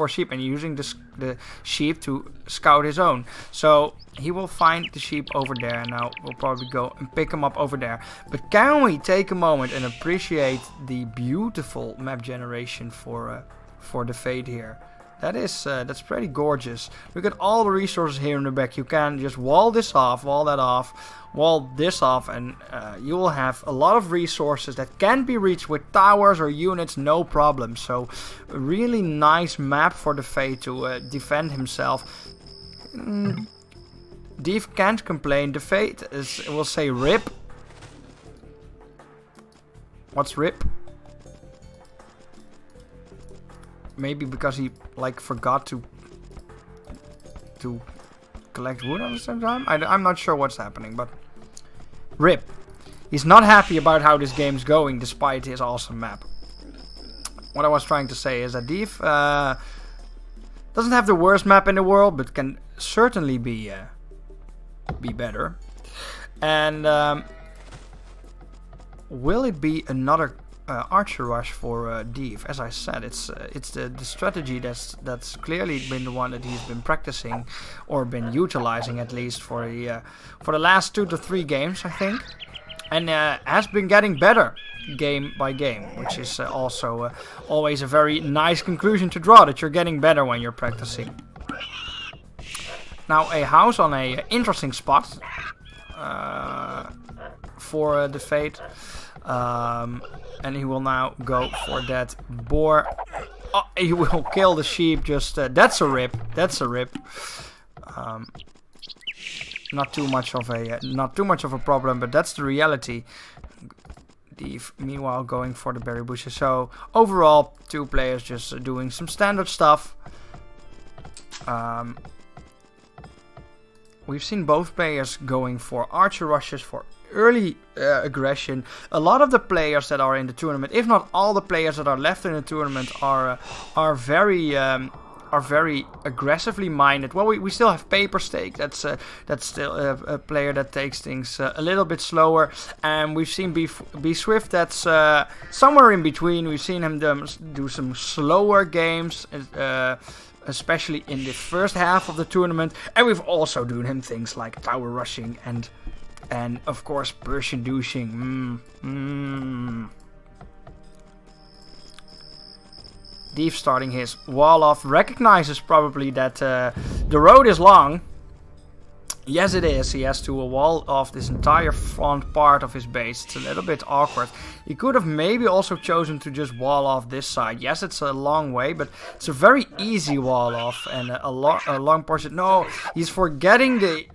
sheep and using the sheep to scout his own. So he will find the sheep over there. Now we'll probably go and pick him up over there. But can we take a moment and appreciate the beautiful map generation for the Fate here? That's pretty gorgeous. Look at all the resources here in the back. You can just wall this off, wall this off, and you will have a lot of resources that can be reached with towers or units, no problem. So, a really nice map for the Fate to defend himself. Div can't complain. The Fate will say RIP. What's RIP? Maybe because he forgot to collect wood at the same time. I'm not sure what's happening, but RIP. He's not happy about how this game's going, despite his awesome map. What I was trying to say is that Div doesn't have the worst map in the world, but can certainly be better. And will it be another Archer rush for Div? As I said, it's the strategy that's clearly been the one that he's been practicing or been utilizing, at least for the last 2 to 3 games, I think, and has been getting better game by game, which is also always a very nice conclusion to draw, that you're getting better when you're practicing. Now, a house on a interesting spot for the Fate. And he will now go for that boar. Oh, he will kill the sheep. Just that's a rip. That's a rip. Not too much of a problem, but that's the reality. Div, meanwhile, going for the berry bushes. So overall, 2 players just doing some standard stuff. We've seen both players going for Archer rushes for early aggression. A lot of the players that are in the tournament, if not all the players that are left in the tournament, are very are very aggressively minded. Well, we still have Paper Steak. That's still a player that takes things a little bit slower. And we've seen Be Swift. That's somewhere in between. We've seen him do some slower games, especially in the first half of the tournament. And we've also done him things like tower rushing and of course Persian douching. Deef starting his wall off, recognizes probably that the road is long. Yes, it is. He has to wall off this entire front part of his base. It's a little bit awkward. He could have maybe also chosen to just wall off this side. Yes, it's a long way, but it's a very easy wall off and a long portion. No, he's forgetting the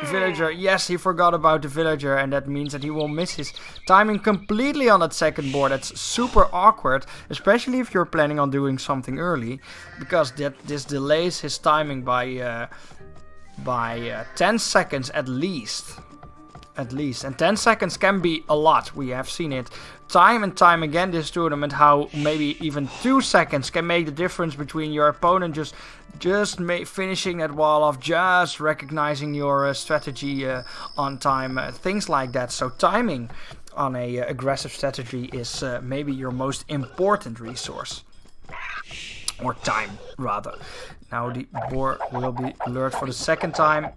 villager. Yes, he forgot about the villager, and that means that he will miss his timing completely on that second board. That's super awkward, especially if you're planning on doing something early, because this delays his timing by 10 seconds at least. And 10 seconds can be a lot. We have seen it time and time again this tournament, how maybe even 2 seconds can make the difference between your opponent just finishing that wall off, just recognizing your strategy on time, things like that. So timing on a aggressive strategy is maybe your most important resource. Or time, rather. Now the boar will be alert for the second time.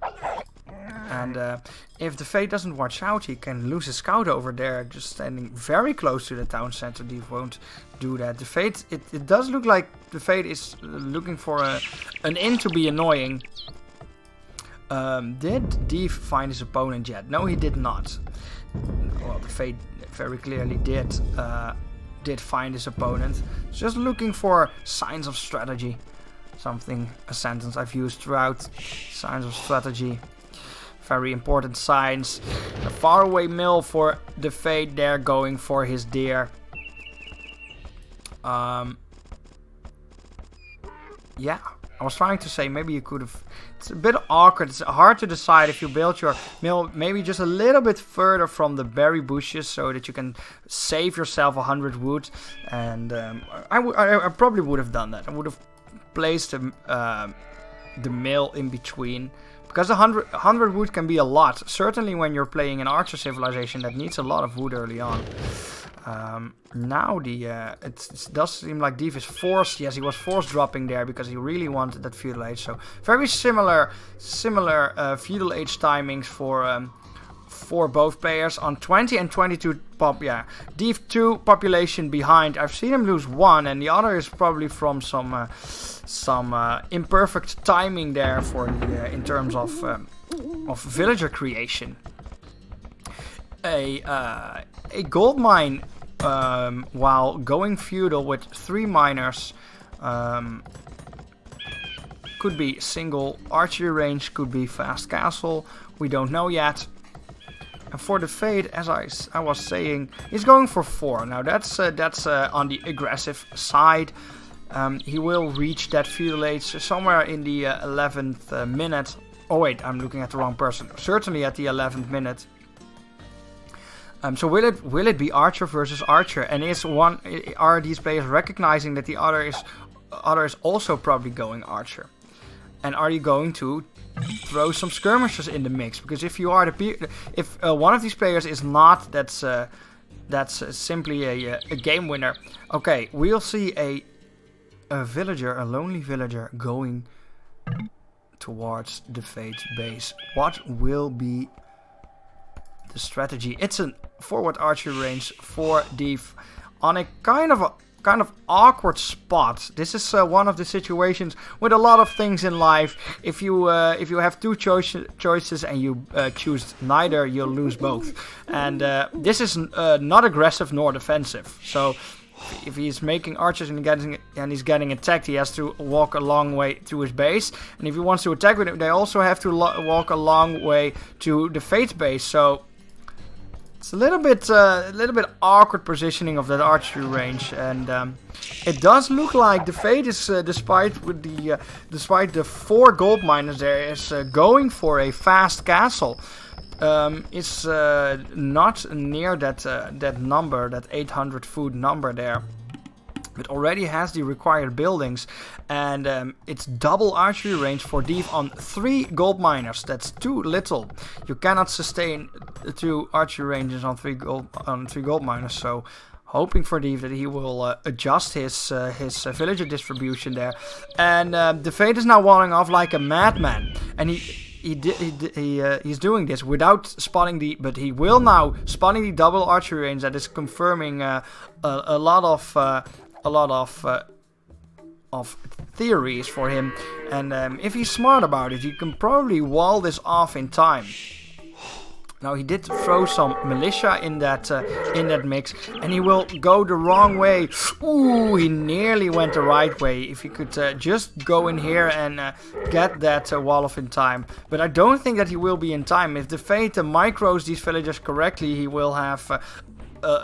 And if the Fade doesn't watch out, he can lose his scout over there, just standing very close to the town center. Deef won't do that. The Fade, it does look like the Fade is looking for an in to be annoying. Did Deef find his opponent yet? No, he did not. Well, the Fade very clearly did find his opponent. Just looking for signs of strategy. A sentence I've used throughout. Signs of strategy. Very important signs. A faraway mill for the Fade there, going for his deer. Yeah, I was trying to say maybe you could have... It's a bit awkward. It's hard to decide if you build your mill maybe just a little bit further from the berry bushes so that you can save yourself 100 wood. And I probably would have done that. I would have placed the mill in between. Because 100 wood can be a lot. Certainly when you're playing an archer civilization that needs a lot of wood early on. Now it does seem like Deef is forced. Yes, he was forced dropping there because he really wanted that feudal age. So very similar feudal age timings for both players on 20 and 22 pop. Yeah, Deef 2 population behind. I've seen him lose one, and the other is probably from some imperfect timing there for in terms of villager creation. A gold mine while going feudal with 3 miners could be single archery range, could be fast castle. We don't know yet. And for the Fade, as I was saying, he's going for 4. Now that's on the aggressive side. He will reach that feudal age somewhere in the 11th minute. Oh wait, I'm looking at the wrong person. Certainly at the 11th minute. So will it be Archer versus Archer? And are these players recognizing that the other is also probably going Archer? And are you going to throw some skirmishers in the mix? Because if you are if one of these players is not, that's simply a game winner. Okay, we'll see a lonely villager going towards the Fade's base. What will be the strategy? It's a forward archery range for Deef on a kind of awkward spot. This is one of the situations with a lot of things in life. If you have 2 choices and you choose neither, you'll lose both. And this is not aggressive nor defensive. So if he's making archers and he's getting attacked, he has to walk a long way to his base. And if he wants to attack with it, they also have to walk a long way to the Fate's base. So it's a little bit awkward positioning of that archery range, and it does look like the Fade is, despite the 4 gold miners there, is going for a fast castle. It's not near that number, that 800 food number there. but already has the required buildings, and it's double archery range for Deef on 3 gold miners. That's too little. You cannot sustain 2 archery ranges on 3 gold miners. So hoping for Deef that he will adjust his villager distribution there. And the Fate is now walling off like a madman, and he's doing this without spotting but he will now spotting the double archery range. That is confirming a lot of theories for him, and if he's smart about it, he can probably wall this off in time. Now he did throw some militia in that mix, and he will go the wrong way. Ooh, he nearly went the right way. If he could just go in here and get that wall off in time, but I don't think that he will be in time. If the Fate micros these villagers correctly, he will have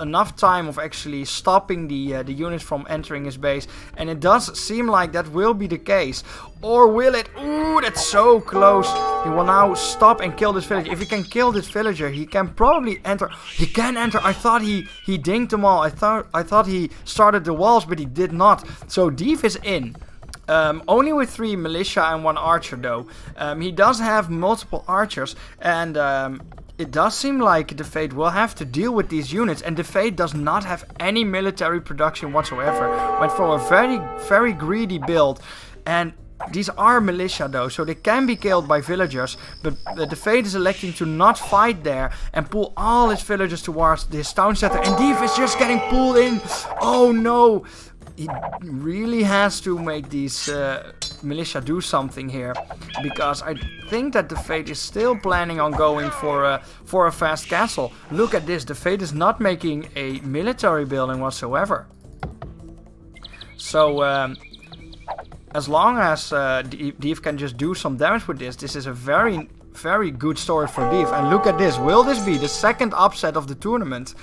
enough time of actually stopping the units from entering his base, and it does seem like that will be the case. Or will it? Ooh, that's so close. He will now stop and kill this villager. If he can kill this villager, he can probably enter. He can enter. I thought he dinged them all. I thought he started the walls, but he did not. So Deef is in. Only with 3 militia and 1 archer though. He does have multiple archers, and it does seem like the Fate will have to deal with these units, and the Fate does not have any military production whatsoever. Went for a very, very greedy build, and these are militia though, so they can be killed by villagers, but the Fate is electing to not fight there and pull all his villagers towards this town center, and Deef is just getting pulled in. Oh no! He really has to make these militia do something here, because I think that the Fate is still planning on going for a fast castle. Look at this, the Fate is not making a military building whatsoever. So as long as Deef can just do some damage with this is a very, very good story for Deef. And look at this, will this be the second upset of the tournament?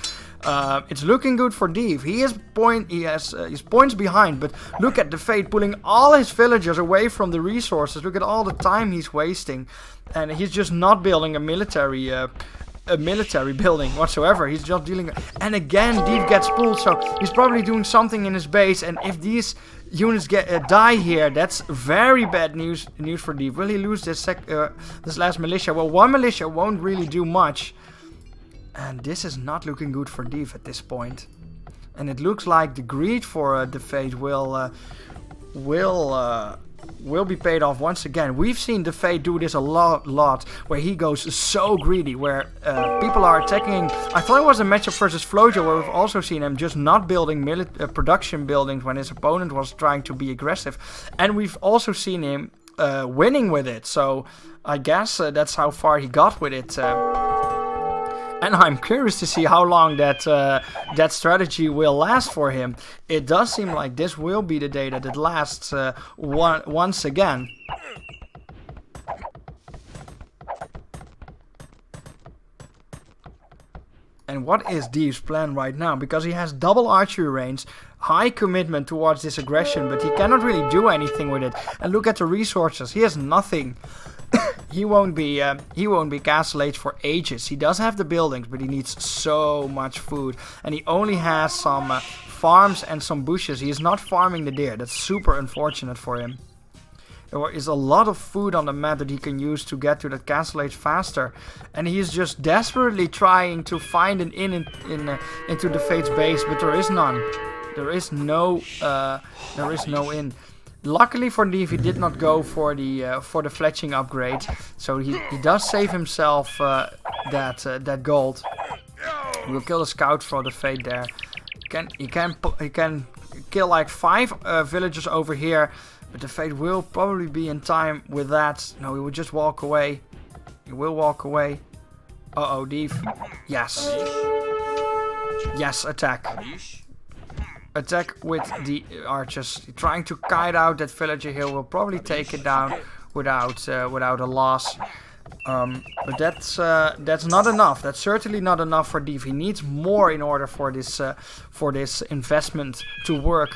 It's looking good for Deef. He has points behind, but look at the Fate pulling all his villagers away from the resources. Look at all the time he's wasting, and he's just not building a military building whatsoever. He's just dealing, and again Deef gets pulled, so he's probably doing something in his base, and if these units die here, that's very bad news for Deef. Will he lose this last militia? Well, 1 militia won't really do much. And this is not looking good for Deef at this point. And it looks like the greed for the Fate will be paid off once again. We've seen the Fate do this a lot, where he goes so greedy, where people are attacking. I thought it was a matchup versus Flojo, where we've also seen him just not building production buildings when his opponent was trying to be aggressive. And we've also seen him winning with it. So I guess that's how far he got with it. And I'm curious to see how long that strategy will last for him. It does seem like this will be the day that it lasts once again. And what is Deef's plan right now? Because he has double archery range, high commitment towards this aggression, but he cannot really do anything with it. And look at the resources. He has nothing. He won't be castle age for ages. He does have the buildings, but he needs so much food, and he only has some farms and some bushes. He is not farming the deer. That's super unfortunate for him. There is a lot of food on the map that he can use to get to that castle age faster, and he is just desperately trying to find an inn into the Fate's base, but there is none. There is no inn. Luckily for Deef, he did not go for the fletching upgrade, so he does save himself that gold. We'll kill the scout for the Fate there. He can kill like 5 villagers over here, but the Fate will probably be in time with that. No, he will just walk away. He will walk away. Uh-oh, Deef. Yes. Yes, attack. Attack with the archers. Trying to kite out that villager here will probably take it down without a loss. But that's not enough. That's certainly not enough for Deef. He needs more in order for this investment to work.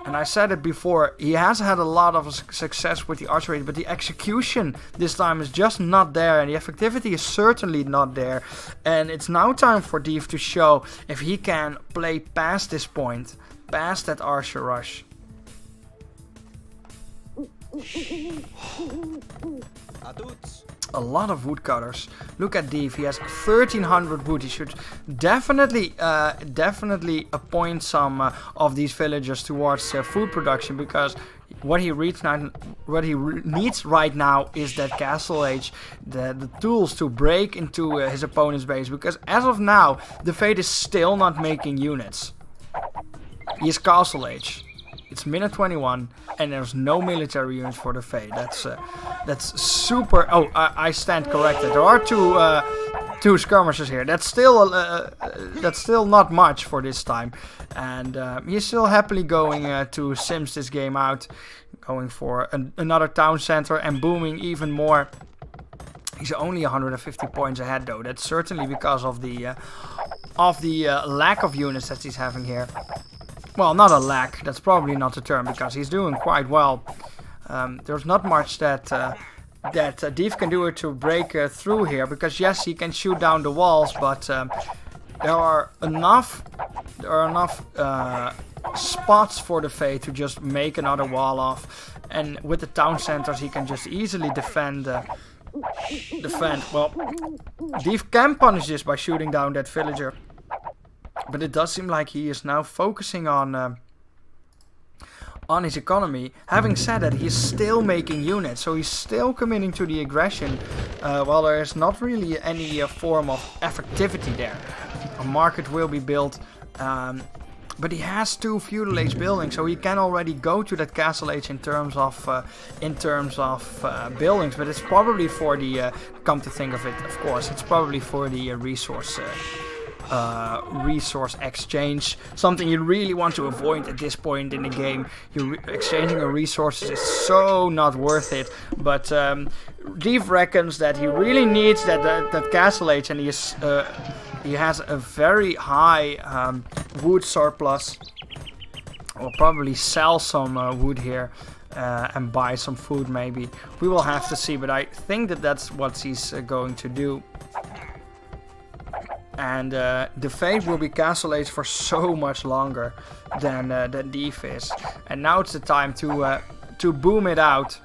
And I said it before, he has had a lot of success with the archery, but the execution this time is just not there, and the effectivity is certainly not there. And it's now time for Deef to show if he can play past this point. past that archer rush. A lot of woodcutters. Look at Deef. He has 1300 wood. He should definitely appoint some of these villagers towards food production, because what he needs right now is that castle age, the tools to break into his opponent's base. Because as of now, the Fade is still not making units. He is castle age. It's minute 21, and there's no military units for the Fade. That's super. Oh, I stand corrected. There are two skirmishers here. That's still not much for this time, and he's still happily going to sims this game out, going for another town center and booming even more. He's only 150 points ahead, though. That's certainly because of the lack of units that he's having here. Well, not a lack, that's probably not the term, because he's doing quite well. There's not much that Deef can do to break through here, because yes, he can shoot down the walls, but there are enough spots for the Fade to just make another wall off, and with the town centers he can just easily defend. Well, Deef can punish this by shooting down that villager. But it does seem like he is now focusing on his economy. Having said that, he's still making units, so he's still committing to the aggression, while there is not really any form of effectivity there. A market will be built, but he has 2 feudal age buildings, so he can already go to that castle age in terms of buildings. But it's probably for the come to think of it, of course, it's probably for the resource exchange, something you really want to avoid at this point in the game. Exchanging a resources is so not worth it, but Deef reckons that he really needs that castle age, and he has a very high wood surplus. We'll probably sell some wood here and buy some food maybe. We will have to see, but I think that's what he's going to do. And the Fade will be castle age for so much longer than Deef is. And now it's the time to boom it out.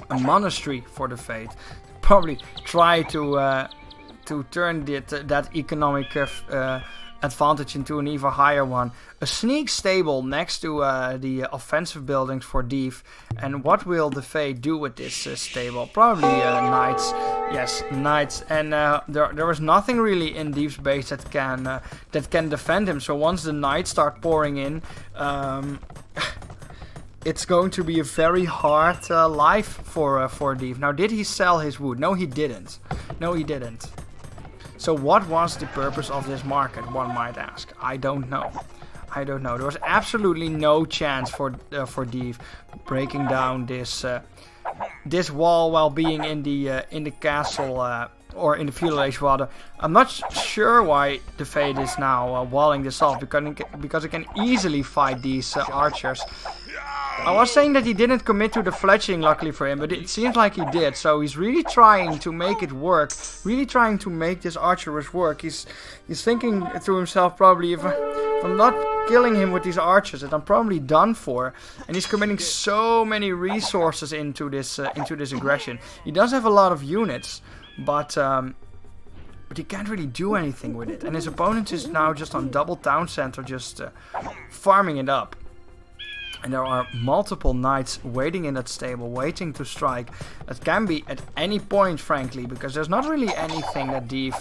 A monastery for the Fade. Probably try to turn that economic advantage into an even higher one. A sneak stable next to the offensive buildings for Deef. And what will the Fade do with this stable? Probably knights. Yes, knights. And there was nothing really in Deef's base that can defend him. So once the knights start pouring in, it's going to be a very hard life for Deef. Now, did he sell his wood? No, he didn't. No, he didn't. So what was the purpose of this market, one might ask? I don't know. There was absolutely no chance for Deef breaking down this wall while being in the castle or in the feudal age rather. I'm not sure why the Fade is now walling this off, because it can easily fight these archers. I was saying that he didn't commit to the fletching, luckily for him, but it seems like he did. So he's really trying to make it work, really trying to make this archers work. He's thinking to himself, probably, if I'm not killing him with these archers, that I'm probably done for. And he's committing so many resources into this aggression. He does have a lot of units, but he can't really do anything with it. And his opponent is now just on double town center, just farming it up. And there are multiple knights waiting in that stable, waiting to strike. That can be at any point, frankly, because there's not really anything that Deef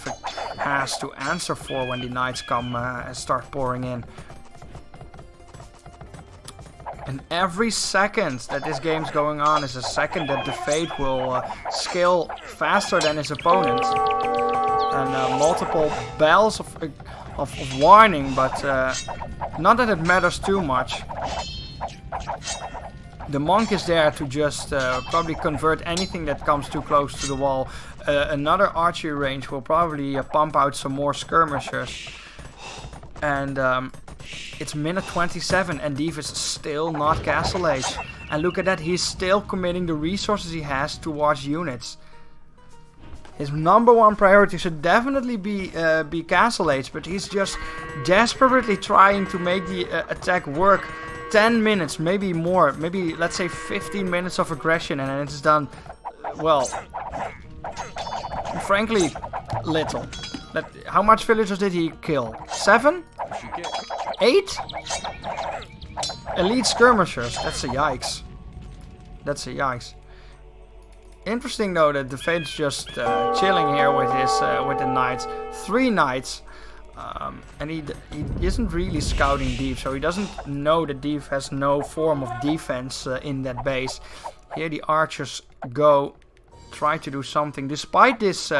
has to answer for when the knights come and start pouring in. And every second that this game's going on is a second that the Fade will scale faster than his opponent. And multiple bells of warning, but not that it matters too much. The monk is there to just probably convert anything that comes too close to the wall. Another archery range will probably pump out some more skirmishers. And it's minute 27 and Deef is still not castle age. And look at that, he's still committing the resources he has towards units. His number one priority should definitely be Castle Age, but he's just desperately trying to make the attack work. 10 minutes, maybe more, maybe let's say 15 minutes of aggression, and then it's done, well, frankly, little. How much villagers did he kill? 7? 8? Elite skirmishers, that's a yikes. That's a yikes. Interesting though that the Fate's just chilling here with the knights. 3 knights. And he isn't really scouting deep, so he doesn't know that deep has no form of defense in that base. Here the archers go try to do something. Despite this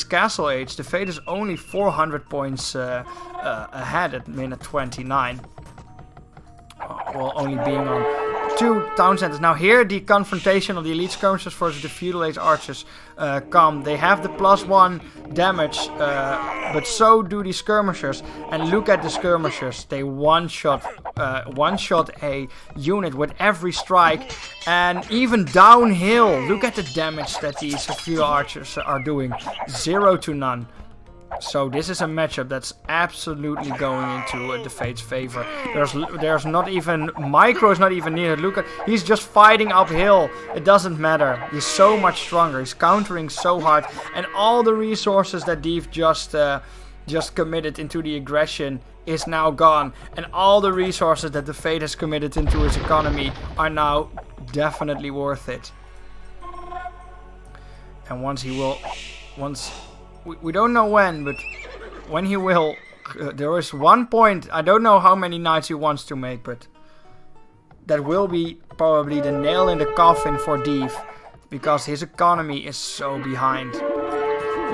Castle Age, the Fate is only 400 points ahead at minute 29. Well, only being on 2 town centers. Now here the confrontation of the elite skirmishers versus the feudal age archers come. They have the +1 damage, but so do the skirmishers. And look at the skirmishers. They one-shot a unit with every strike. And even downhill, look at the damage that these feudal archers are doing. 0 to none. So this is a matchup that's absolutely going into the Fate's favor. There's not even micro is not even needed. Look at, he's just fighting uphill. It doesn't matter. He's so much stronger. He's countering so hard, and all the resources that Deef just committed into the aggression is now gone, and all the resources that the Fate has committed into his economy are now definitely worth it. And we don't know when, but when he will, there is one point, I don't know how many knights he wants to make, but that will be probably the nail in the coffin for Deef, because his economy is so behind.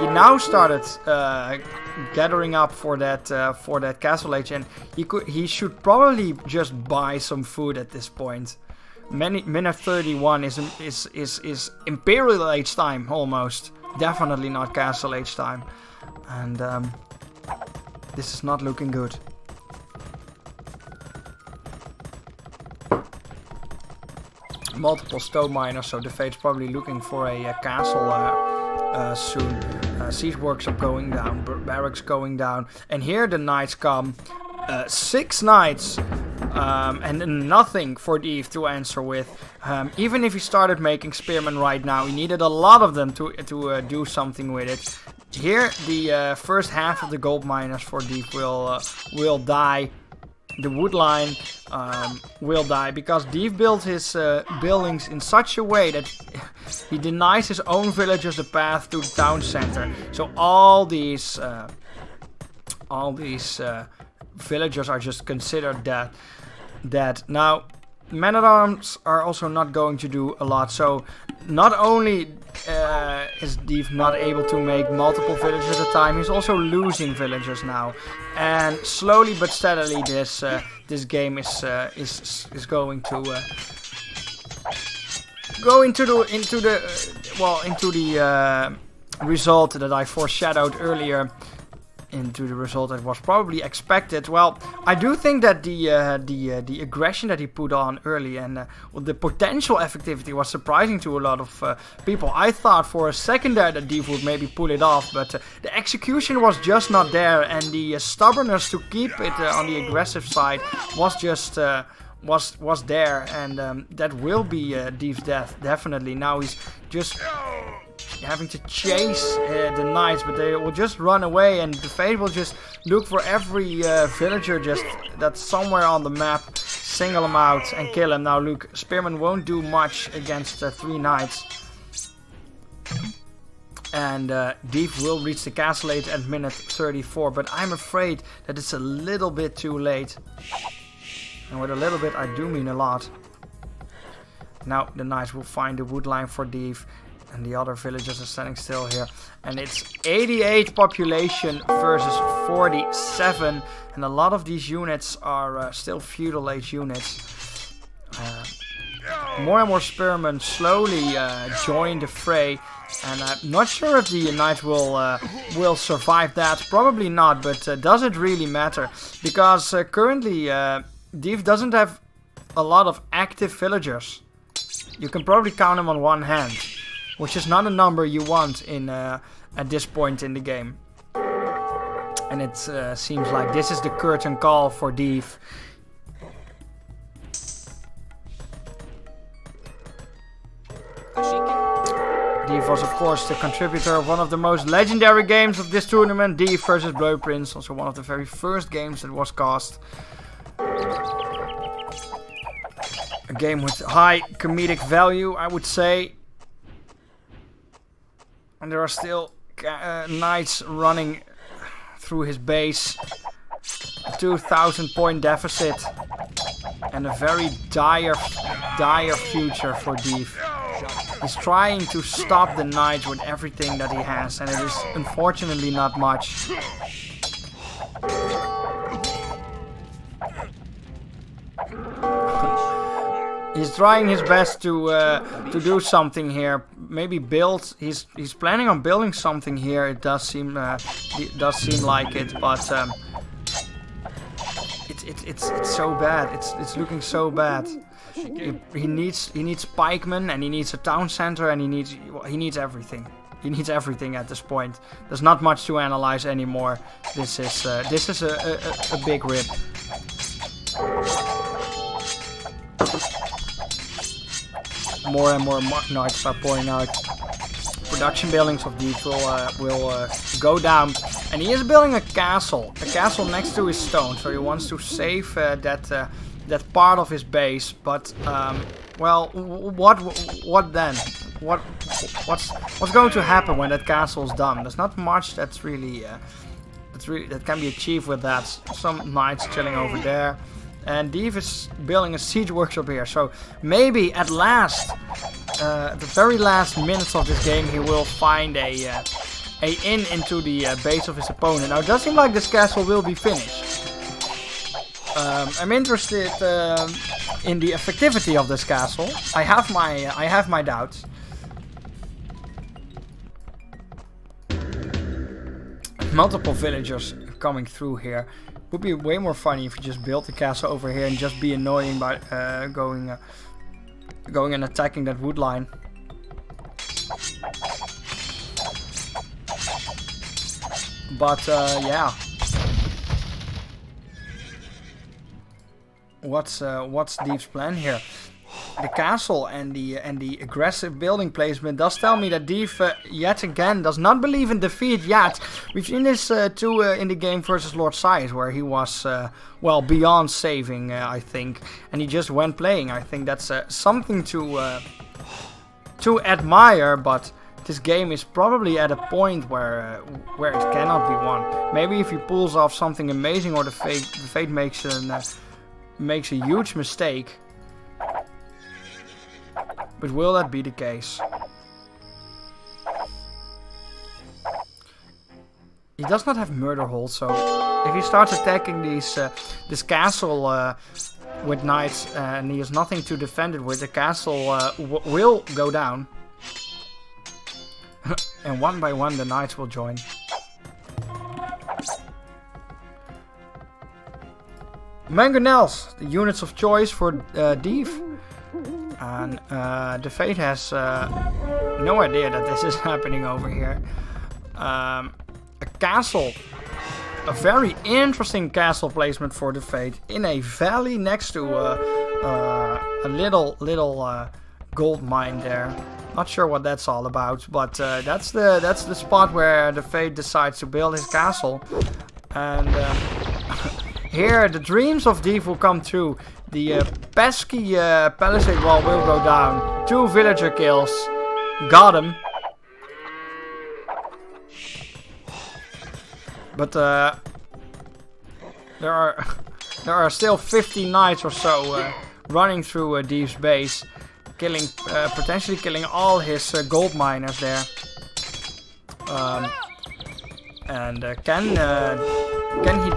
He now started gathering up for that Castle Age, and he should probably just buy some food at this point. Minute 31 is Imperial Age time almost. Definitely not Castle Age time. And this is not looking good. Multiple stone miners, so the Fate's probably looking for a castle soon. Siege works are going down, barracks going down. And here the knights come. 6 knights. And nothing for Deef to answer with. Even if he started making spearmen right now, he needed a lot of them to do something with it. Here, the first half of the gold miners for Deef will die. The wood line will die because Deef built his buildings in such a way that he denies his own villagers the path to the town center. So all these villagers are just considered dead. Now, men-at-arms are also not going to do a lot. So not only is Deef not able to make multiple villagers at a time, he's also losing villagers now. And slowly but steadily, this game is going to go into the result that I foreshadowed earlier. Into the result that was probably expected. Well, I do think that the aggression that he put on early and the potential effectivity was surprising to a lot of people. I thought for a second there that Deef would maybe pull it off, but the execution was just not there, and the stubbornness to keep it on the aggressive side was just was there, and that will be Deef's death definitely. Now he's just having to chase the knights, but they will just run away, and the Fate will just look for every villager that's somewhere on the map, single them out and kill him. Now look, Spearman won't do much against 3 knights, and Deef will reach the castle age at minute 34, but I'm afraid that it's a little bit too late, and with a little bit I do mean a lot. Now the knights will find the wood line for Deef, and the other villagers are standing still here. And it's 88 population versus 47. And a lot of these units are still feudal age units. More and more spearmen slowly join the fray. And I'm not sure if the knights will survive that. Probably not, but does it really matter? Because currently Deef doesn't have a lot of active villagers. You can probably count them on one hand, which is not a number you want in at this point in the game. And it seems like this is the curtain call for Deef. Deef was of course the contributor of one of the most legendary games of this tournament, Deef vs Blue Prince, also one of the very first games that was cast. A game with high comedic value, I would say. And there are still knights running through his base. A 2,000 point deficit. And a very dire future for Deef. He's trying to stop the knights with everything that he has, and it is unfortunately not much. He's trying his best to do something here. Maybe build. He's planning on building something here. It does seem like it, but it's so bad. It's looking so bad. He needs pikemen, and he needs a town center, and he needs everything. He needs everything at this point. There's not much to analyze anymore. This is a big rip. More and more knights are pouring out. Production buildings of Deef will go down, and he is building a castle next to his stone. So he wants to save that part of his base. But well, what then? What's going to happen when that castle is done? There's not much that can be achieved with that. Some knights chilling over there. And Deef is building a siege workshop here, so maybe at last, at the very last minutes of this game, he will find a in into the base of his opponent. Now it does seem like this castle will be finished. I'm interested in the effectivity of this castle. I have my doubts. Multiple villagers coming through here. Would be way more funny if you just built the castle over here and just be annoying by going and attacking that wood line. But yeah, what's Deef's plan here? The castle and the aggressive building placement does tell me that Deef yet again does not believe in defeat yet. We've seen this too in the game versus Lord Saiz, where he was well beyond saving, I think, and he just went playing. I think that's something to admire, but this game is probably at a point where it cannot be won. Maybe if he pulls off something amazing, or the fate makes a huge mistake. But will that be the case? He does not have murder hold, so if he starts attacking this castle with knights and he has nothing to defend it with, the castle will go down. And one by one the knights will join. Mangonels, the units of choice for Deef. And the Fate has no idea that this is happening over here. A castle. A very interesting castle placement for the Fate. In a valley next to a little gold mine there. Not sure what that's all about. But that's the spot where the Fate decides to build his castle. And here the dreams of Deef will come true. The pesky palisade wall will go down. 2 villager kills. Got him. But there are still 50 knights or so running through Deef's base, potentially killing all his gold miners there. Can he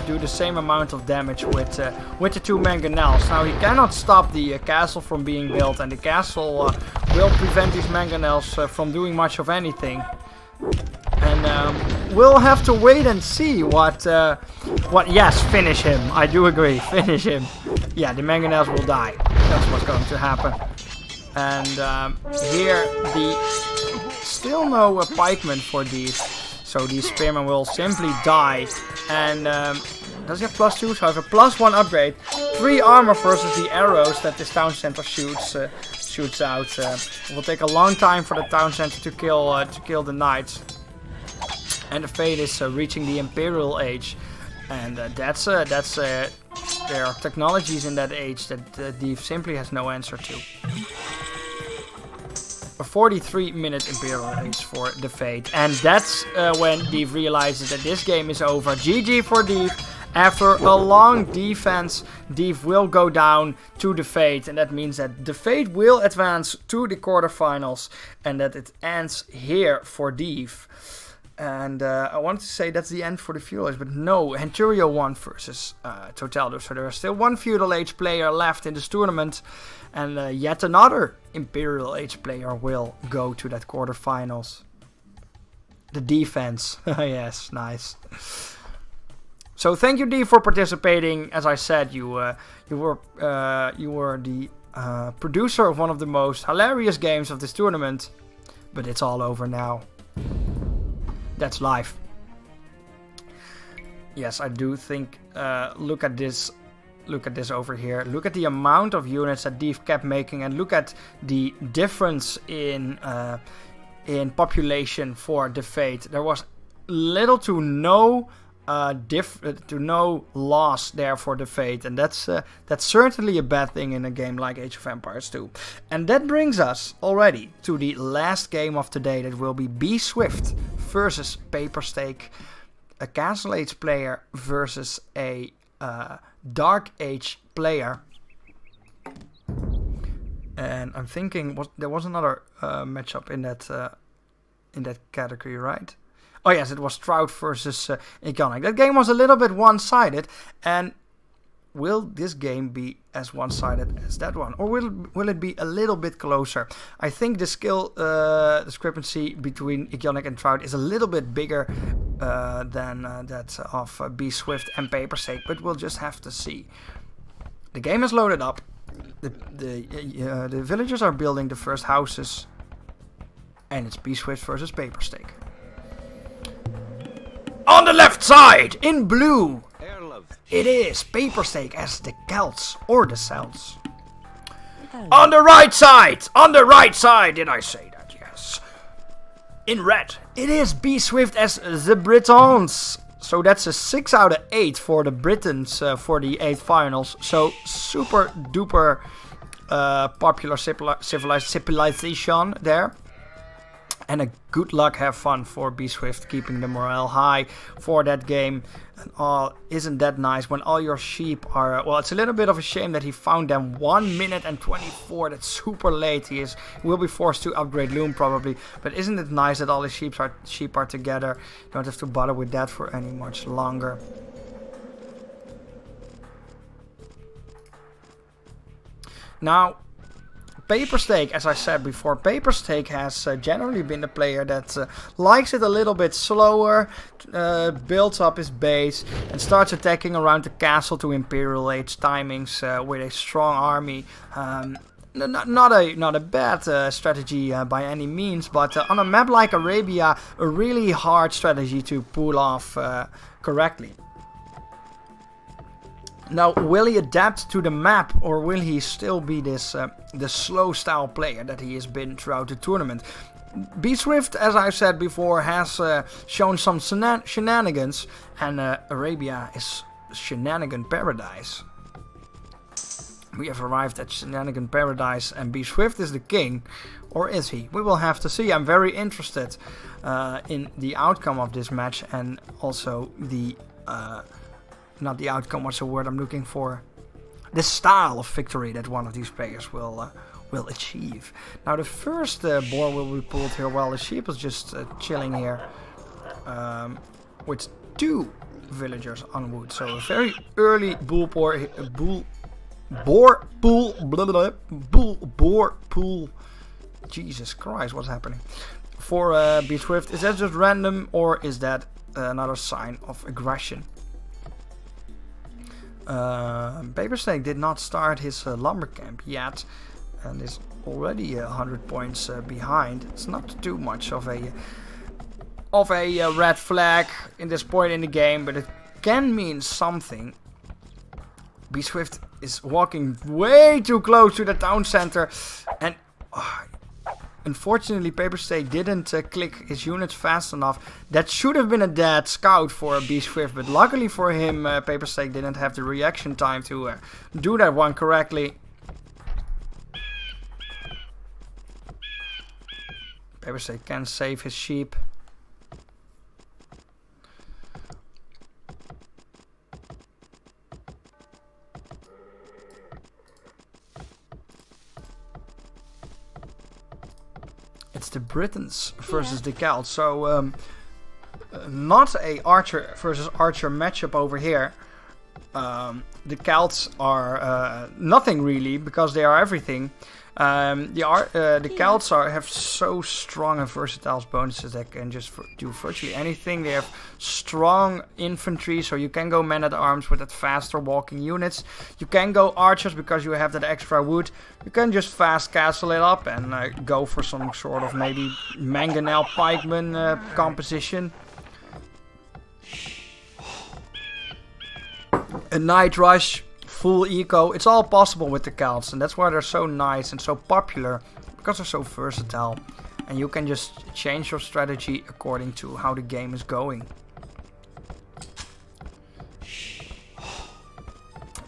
do the same amount of damage with the 2 mangonels? Now he cannot stop the castle from being built, and the castle will prevent these mangonels from doing much of anything. And we'll have to wait and see what. Yes, finish him. I do agree. Finish him. Yeah, the mangonels will die. That's what's going to happen. And here still no pikemen for these. So these spearmen will simply die. And does he have +2? So I have a +1 upgrade. 3 armor versus the arrows that this town center shoots out. It will take a long time for the town center to kill the knights. And the Fate is reaching the Imperial Age. And that's there are technologies in that age that Deef simply has no answer to. A 43-minute Imperial Age for the Fate. And that's when Deef realizes that this game is over. GG for Deef. After a long defense, Deef will go down to the Fate. And that means that the Fate will advance to the quarterfinals. And that it ends here for Deef. And I wanted to say that's the end for the Feudal Age, but no, Henturio won versus Totaldo. So there is still one Feudal Age player left in this tournament, and yet another Imperial Age player will go to that quarterfinals. The defense, yes, nice. So thank you, Deef, for participating. As I said, you were the producer of one of the most hilarious games of this tournament, but it's all over now. That's life. Yes, I do think. Look at this. Look at this over here. Look at the amount of units that Deef kept making, and look at the difference in population for the Fate. There was little to no loss there for the Fate, and that's certainly a bad thing in a game like Age of Empires 2. And that brings us already to the last game of today. That will be Be Swift versus Paper Stake, a Castle Age player versus a Dark Age player. And I'm thinking there was another matchup in that category, right? Oh yes, it was Stroud versus Iconic. That game was a little bit one-sided, and will this game be as one-sided as that one, or will it be a little bit closer? I think the skill discrepancy between Iconic and Stroud is a little bit bigger than that of Be Swift and Paper Stake, but we'll just have to see. The game is loaded up. The villagers are building the first houses, and it's Be Swift versus Paper Stake. On the left side, in blue, it is Paper Stake as the Celts or the Celts. On the right side, did I say that? Yes. In red, it is Be Swift as the Britons. So that's a 6 out of 8 for the Britons for the 8 finals. So super duper popular civilization there. And a good luck, have fun for Be Swift, keeping the morale high for that game. And isn't that nice when all your sheep are... well, it's a little bit of a shame that he found them 1 minute and 24. That's super late. He will be forced to upgrade Loom probably. But isn't it nice that all his sheep are together? Don't have to bother with that for any much longer. Now, Paper Stake, as I said before, Paper Stake has generally been a player that likes it a little bit slower, builds up his base, and starts attacking around the castle to Imperial Age timings with a strong army. Not a bad strategy by any means, but on a map like Arabia, a really hard strategy to pull off correctly. Now, will he adapt to the map, or will he still be this the slow style player that he has been throughout the tournament? Be Swift, as I said before, has shown some shenanigans, and Arabia is shenanigan paradise. We have arrived at shenanigan paradise, and Be Swift is the king, or is he? We will have to see. I'm very interested in the outcome of this match, and also the... not the outcome, what's the word I'm looking for? The style of victory that one of these players will achieve. Now the first boar will be pulled here while the sheep is just chilling here with 2 villagers on wood. So a very early boar pool. Jesus Christ, what's happening? For Be Swift, is that just random, or is that another sign of aggression? Paper Stake did not start his lumber camp yet, and is already 100 points behind. It's not too much of a red flag in this point in the game, but it can mean something. B-Swift is walking way too close to the town center, and unfortunately Paper Steak didn't click his units fast enough. That should have been a dead scout for B-Swift, but luckily for him, Paper Steak didn't have the reaction time to do that one correctly. Paper Steak can save his sheep. It's the Britons versus the Celts, so not a archer versus archer matchup over here. The Celts are nothing really, because they are everything. The Celts have so strong and versatile bonuses that can just do virtually anything. They have strong infantry, so you can go men at arms with that faster walking units. You can go archers because you have that extra wood. You can just fast castle it up and go for some sort of maybe mangonel pikeman composition. A night rush, full eco, it's all possible with the Celts, and that's why they're so nice and so popular, because they're so versatile, and you can just change your strategy according to how the game is going.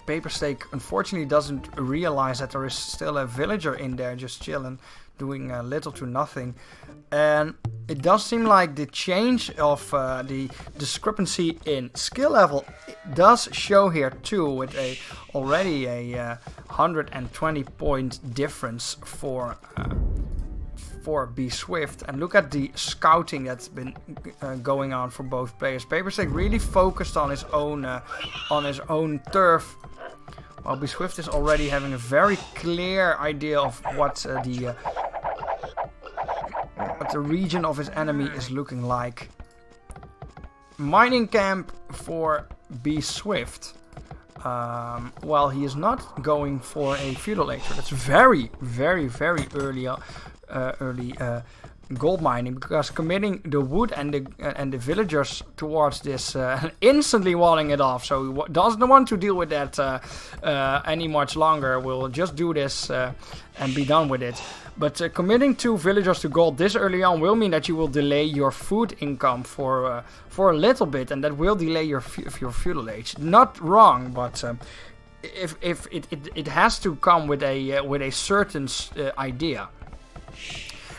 Paper Steak unfortunately doesn't realize that there is still a villager in there just chilling, doing little to nothing, and it does seem like the change of the discrepancy in skill level does show here too, with already a 120 point difference for B-Swift. And look at the scouting that's been going on for both players. Paper Steak really focused on his own turf, while B-Swift is already having a very clear idea of what the region of his enemy is looking like. Mining camp for B-Swift. While he is not going for a feudal age. That's very, very, very early gold mining, because committing the wood and the villagers towards this instantly walling it off. So he doesn't want to deal with that any much longer. We'll just do this and be done with it. But committing 2 villagers to gold this early on will mean that you will delay your food income for a little bit, and that will delay your feudal age. Not wrong, but if it has to come with a certain idea.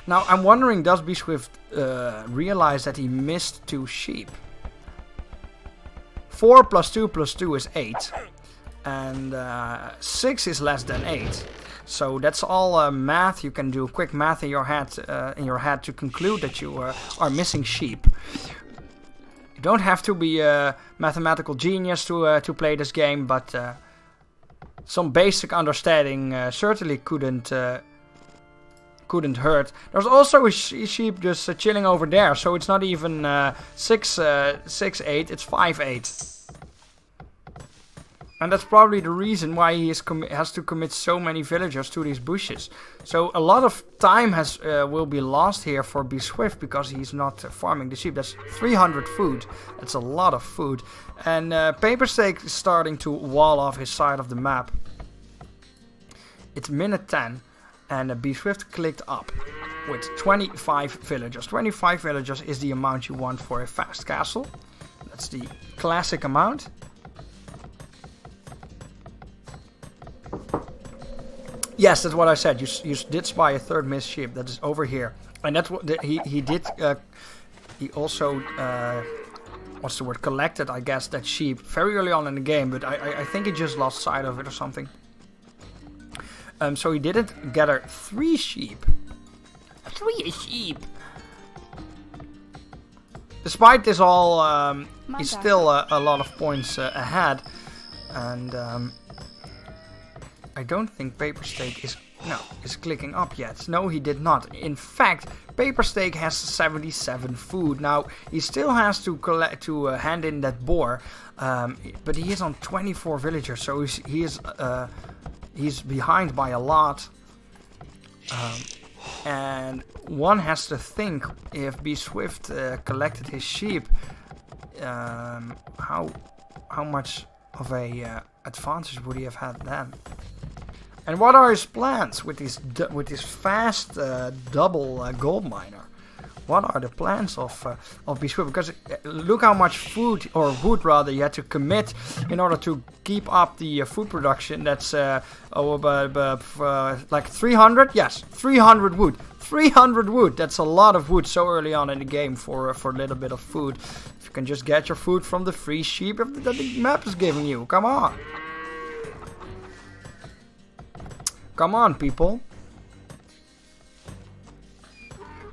Now I'm wondering, does B-Swift realize that he missed 2 sheep? 4 plus 2 plus 2 is 8, and 6 is less than 8. So that's all math. You can do quick math in your head to conclude that you are missing sheep. You don't have to be a mathematical genius to play this game, but some basic understanding certainly couldn't hurt. There's also a sheep just chilling over there, so it's not even 6-8, it's 5-8. And that's probably the reason why he has to commit so many villagers to these bushes. So a lot of time will be lost here for B-Swift, because he's not farming the sheep. That's 300 food. That's a lot of food. And Paper Steak is starting to wall off his side of the map. It's minute 10. And B-Swift clicked up with 25 villagers. 25 villagers is the amount you want for a fast castle. That's the classic amount. Yes, that's what I said. You did spy a third missed sheep that is over here, and that's what he did. He also what's the word? Collected, I guess, that sheep very early on in the game, but I think he just lost sight of it or something. So he didn't gather 3 sheep. 3 sheep. Despite this all, he's still a lot of points ahead, and I don't think Paper Steak is clicking up yet. No, he did not. In fact, Paper Steak has 77 food. Now he still has to hand in that boar, but he is on 24 villagers, so he's behind by a lot. And one has to think, if B Swift collected his sheep, how much of a advantage would he have had then? And what are his plans with this fast double gold miner? What are the plans of B Swift? Because look how much food, or wood rather, you had to commit in order to keep up the food production. That's like 300. Yes, 300 wood. 300 wood. That's a lot of wood so early on in the game for a little bit of food. If you can just get your food from the free sheep that the map is giving you. Come on. Come on, people.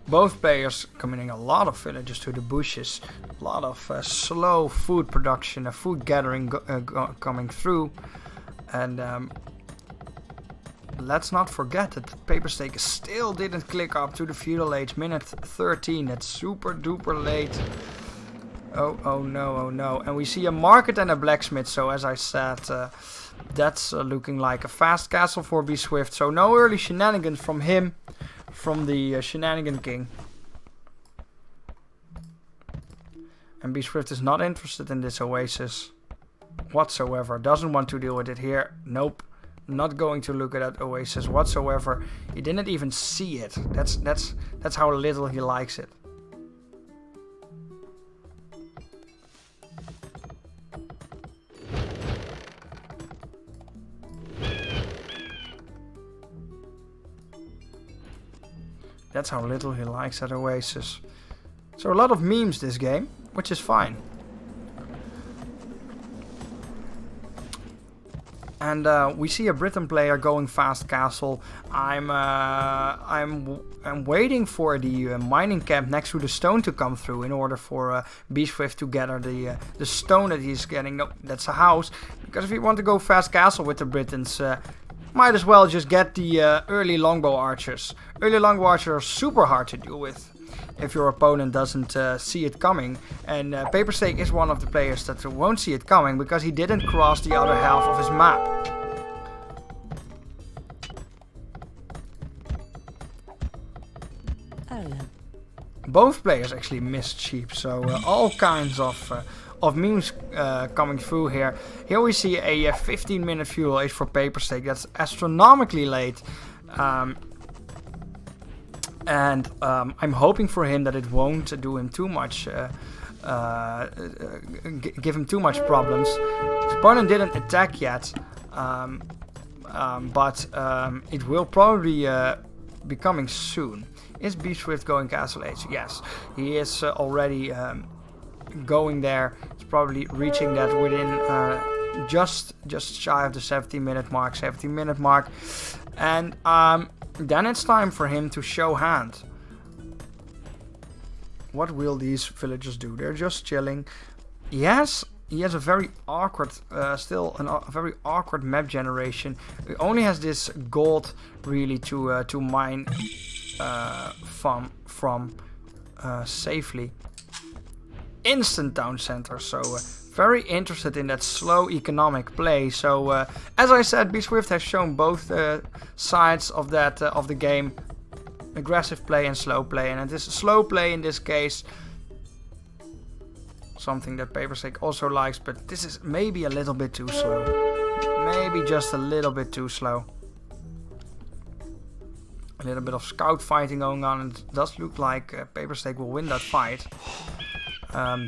Both players committing a lot of villagers to the bushes, a lot of slow food production, food gathering coming through, and let's not forget that Paper Stake still didn't click up to the feudal age, minute 13. That's super duper late. Oh no. And we see a market and a blacksmith, so as I said, that's looking like a fast castle for B Swift, so no early shenanigans from him. From the Shenanigan King. And B Swift is not interested in this oasis whatsoever. Doesn't want to deal with it here. Nope. Not going to look at that oasis whatsoever. He didn't even see it. That's how little he likes it. That's how little he likes that oasis. So a lot of memes this game, which is fine. And we see a Briton player going fast castle. I'm waiting for the mining camp next to the stone to come through in order for B Swift to gather the stone that he's getting. No, that's a house. Because if you want to go fast castle with the Britons, might as well just get the early longbow archers. Early longbow archers are super hard to deal with if your opponent doesn't see it coming. And Paper Stake is one of the players that won't see it coming because he didn't cross the other half of his map. Both players actually missed sheep, so all kinds of memes coming through here. Here we see a 15-minute feudal age for Paper Stake. That's astronomically late. And I'm hoping for him that it won't do him too much, give him too much problems. His opponent didn't attack yet, but it will probably be coming soon. Is B Swift going castle age? Yes, he is already going there. He's probably reaching that within just shy of the 17-minute mark. And then it's time for him to show hand. What will these villagers do? They're just chilling. Yes, he has a very awkward, a very awkward map generation. He only has this gold really to mine from safely. Instant town center, so very interested in that slow economic play. So as I said, B Swift has shown both sides of that of the game, aggressive play and slow play, and it is slow play in this case, something that Paper Stake also likes, but this is maybe a little bit too slow, maybe just a little bit too slow. A little bit of scout fighting going on, and it does look like Paper Stake will win that fight.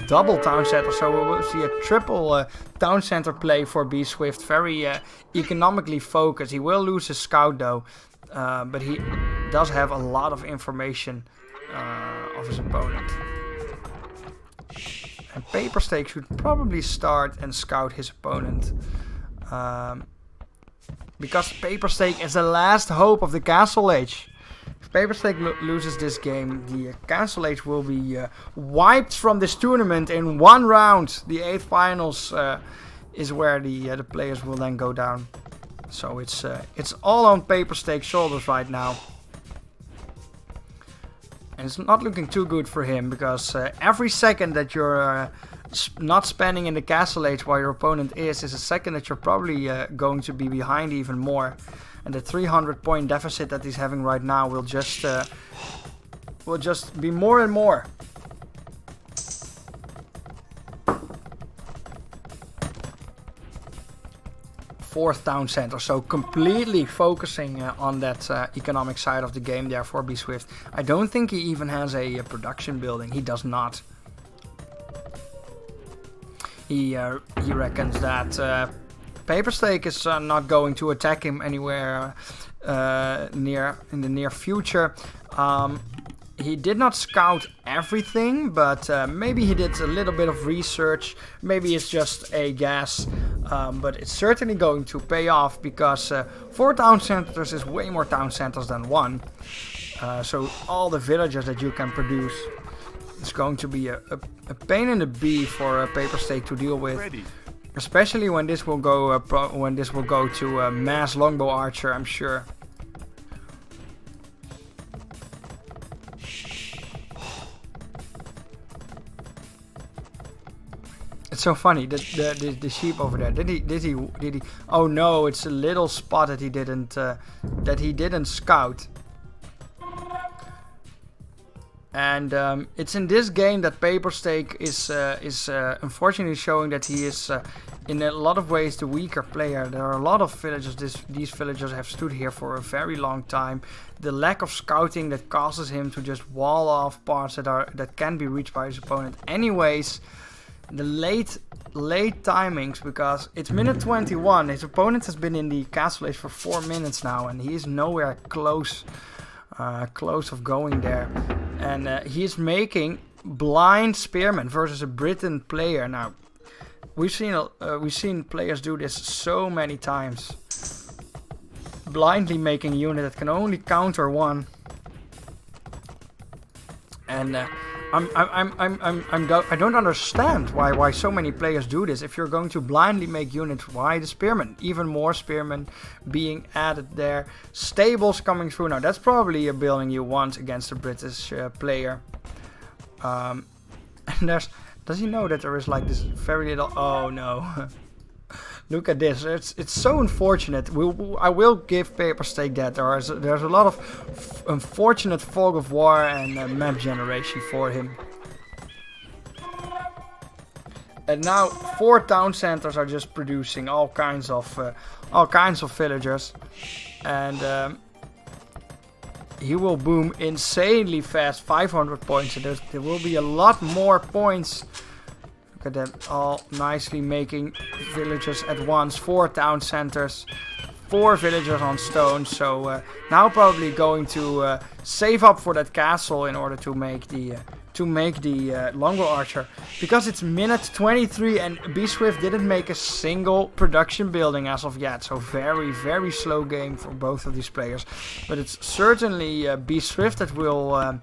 Double town center, so we will see a triple town center play for B Swift. Very economically focused. He will lose his scout though, but he does have a lot of information of his opponent. And Paper Stake should probably start and scout his opponent, because Paper Stake is the last hope of the Castle Age. If Paper Stake loses this game, the Castle Age will be wiped from this tournament in one round. The 8th finals is where the players will then go down. So it's all on Paper Stake's shoulders right now. And it's not looking too good for him, because every second that you're not spending in the Castle Age while your opponent is a second that you're probably going to be behind even more. and the 300 point deficit that he's having right now will just be more and more. Fourth town center, so completely focusing on that economic side of the game there for B-Swift. I don't think he even has a production building. He does not. He reckons that Paperstake is not going to attack him anywhere in the near future. He did not scout everything, but maybe he did a little bit of research. Maybe it's just a guess. But it's certainly going to pay off because 4 town centers is way more town centers than 1. So all the villagers that you can produce, it's going to be a pain in the bee for Paperstake to deal with. Ready. Especially when this will go to mass longbow archer, I'm sure. It's so funny that the sheep over there. Did he? Oh no! It's a little spot that he didn't scout. And it's in this game that Paperstake is unfortunately showing that he is in a lot of ways the weaker player. There are a lot of villagers. These villagers have stood here for a very long time. The lack of scouting that causes him to just wall off parts that can be reached by his opponent. Anyways. The late timings, because it's minute 21. His opponent has been in the castle age for 4 minutes now, and he is nowhere close of going there. And he is making blind spearmen versus a Briton player. Now, we've seen players do this so many times, blindly making a unit that can only counter 1. And I don't understand why so many players do this. If you're going to blindly make units, why the spearmen? Even more spearmen being added there. Stables coming through. Now that's probably a building you want against a British player. And does he know that there is like this very little? Oh no. Look at this. It's so unfortunate. I will give Paperstake that. There's a lot of unfortunate fog of war and map generation for him. And now 4 town centers are just producing all kinds of villagers, and he will boom insanely fast. 500 points. So there will be a lot more points. Look at them all nicely making villagers at once. 4 town centers, 4 villagers on stone. So now probably going to save up for that castle in order to make the longbow archer, because it's minute 23 and B-Swift didn't make a single production building as of yet. So very, very slow game for both of these players. But it's certainly B-Swift that will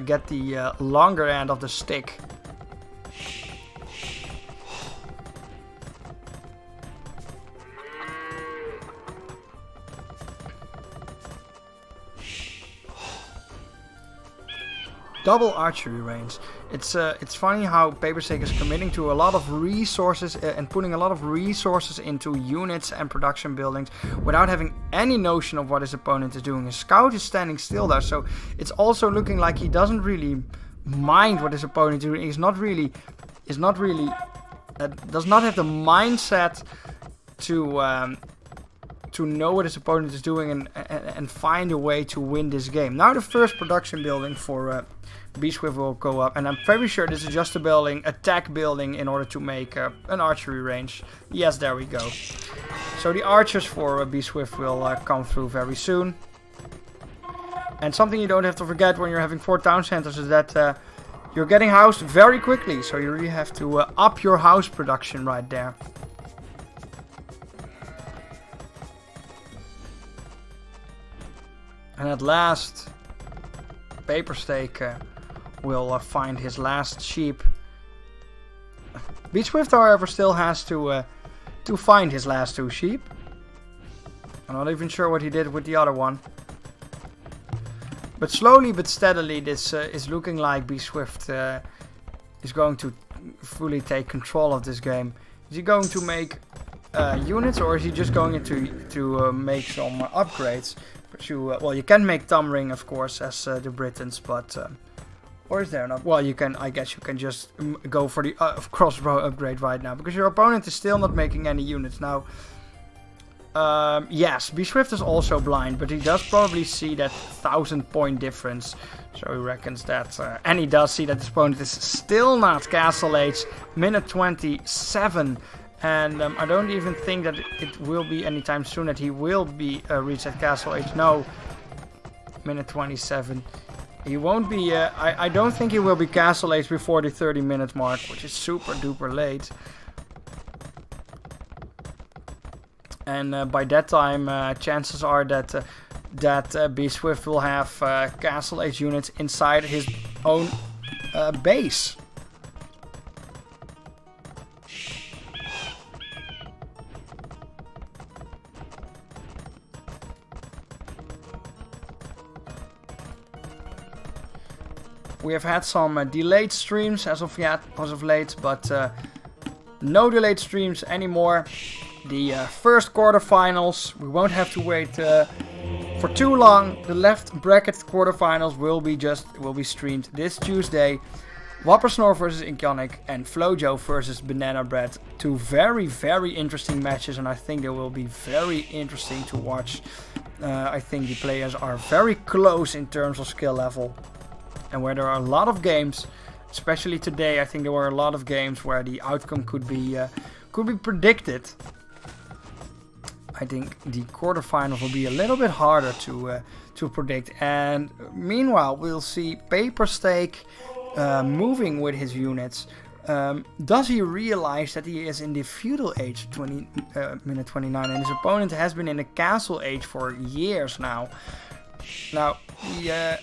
get the longer end of the stick. Double archery range. It's funny how Paperstake is committing to a lot of resources and putting a lot of resources into units and production buildings without having any notion of what his opponent is doing. His scout is standing still there, so it's also looking like he doesn't really mind what his opponent is doing. Does not have the mindset to know what his opponent is doing and find a way to win this game. Now the first production building for B-Swift will go up, and I'm very sure this is just a attack building in order to make an archery range. Yes, there we go. So the archers for B-Swift will come through very soon. And something you don't have to forget when you're having 4 town centers is that you're getting housed very quickly, so you really have to up your house production right there. And at last, Paperstake will find his last sheep. B-Swift, however, still has to find his last 2 sheep. I'm not even sure what he did with the other one. But slowly but steadily, this is looking like B-Swift is going to fully take control of this game. Is he going to make units, or is he just going to make some upgrades? But well, you can make thumb ring, of course, as the Britons, but or is there not? Well, you can. I guess you can just go for the crossbow upgrade right now because your opponent is still not making any units now. Yes, Be Swift is also blind, but he does probably see that 1,000-point difference. So he reckons that, and he does see that his opponent is still not Castle Age, minute 27. And I don't even think that it will be anytime soon that he will be reached at Castle Age. No, minute 27. He won't be, I don't think he will be Castle Age before the 30-minute mark, which is super duper late. And by that time, chances are that Be Swift will have Castle Age units inside his own base. We have had some delayed streams as of late, but no delayed streams anymore. The first quarterfinals, we won't have to wait for too long. The left bracket quarterfinals will be streamed this Tuesday. Whopper Snore versus Inkonic and Flojo versus Banana Bread. Two very, very interesting matches, and I think they will be very interesting to watch. I think the players are very close in terms of skill level, and where there are a lot of games, especially today. I think there were a lot of games where the outcome could be predicted. I think the quarterfinals will be a little bit harder to predict. And meanwhile, we'll see Paperstake moving with his units. Does he realize that he is in the feudal age, minute 29, and his opponent has been in the castle age for years now? Now, the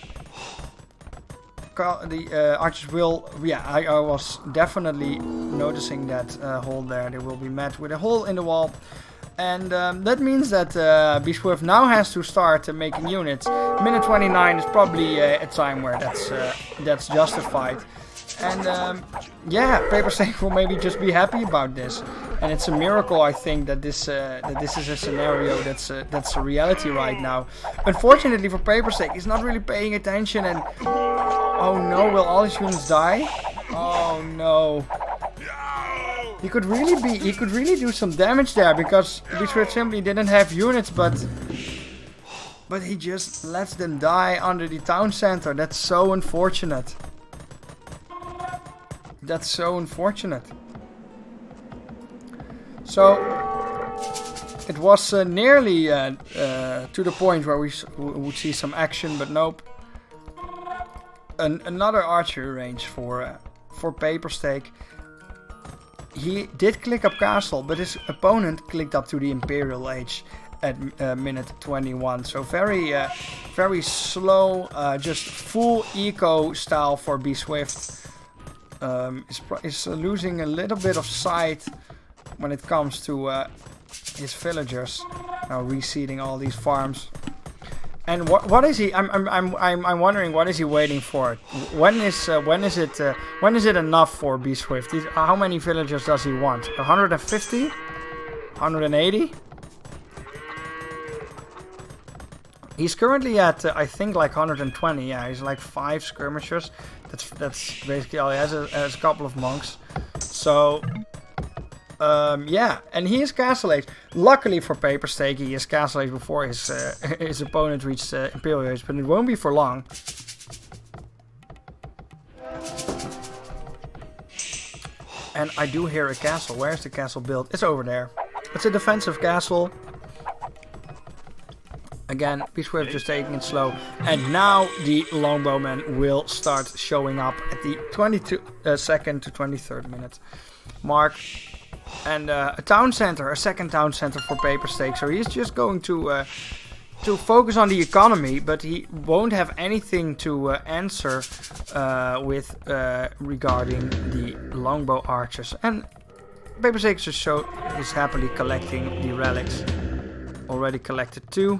archers will, I was definitely noticing that hole there. They will be met with a hole in the wall. And that means that Be Swift now has to start making units. Minute 29 is probably a time where that's justified. And yeah, Paperstake will maybe just be happy about this. And it's a miracle, I think, that this is a scenario that's a reality right now. Unfortunately for Paperstake, he's not really paying attention. And oh no, will all his units die? Oh no. He could really do some damage there, because Be Swift simply didn't have units, but he just lets them die under the town center. That's so unfortunate. That's so unfortunate. So it was nearly to the point where we would see some action, but nope. Another archery range for Paperstake. He did click up castle, but his opponent clicked up to the Imperial Age at minute 21. So very slow, just full eco style for Be Swift. Is losing a little bit of sight when it comes to his villagers. Now reseeding all these farms. And what is he? I'm wondering, what is he waiting for? When is it enough for Be Swift? How many villagers does he want? 150? 180? He's currently at I think like 120. Yeah, he's like 5 skirmishers. That's basically all he has. Has a couple of monks. So yeah, and he is Castle Age. Luckily for Paperstake, he is Castle Age before his opponent reached Imperial Age, but it won't be for long. And I do hear a castle. Where's the castle built? It's over there. It's a defensive castle. Again, Be Swift just taking it slow. And now the longbowmen will start showing up at the 22nd to 23rd minute mark. And a town center, a second town center for Paperstake. So he's just going to focus on the economy, but he won't have anything to answer with regarding the longbow archers. And Paperstake just is happily collecting the relics. Already collected 2.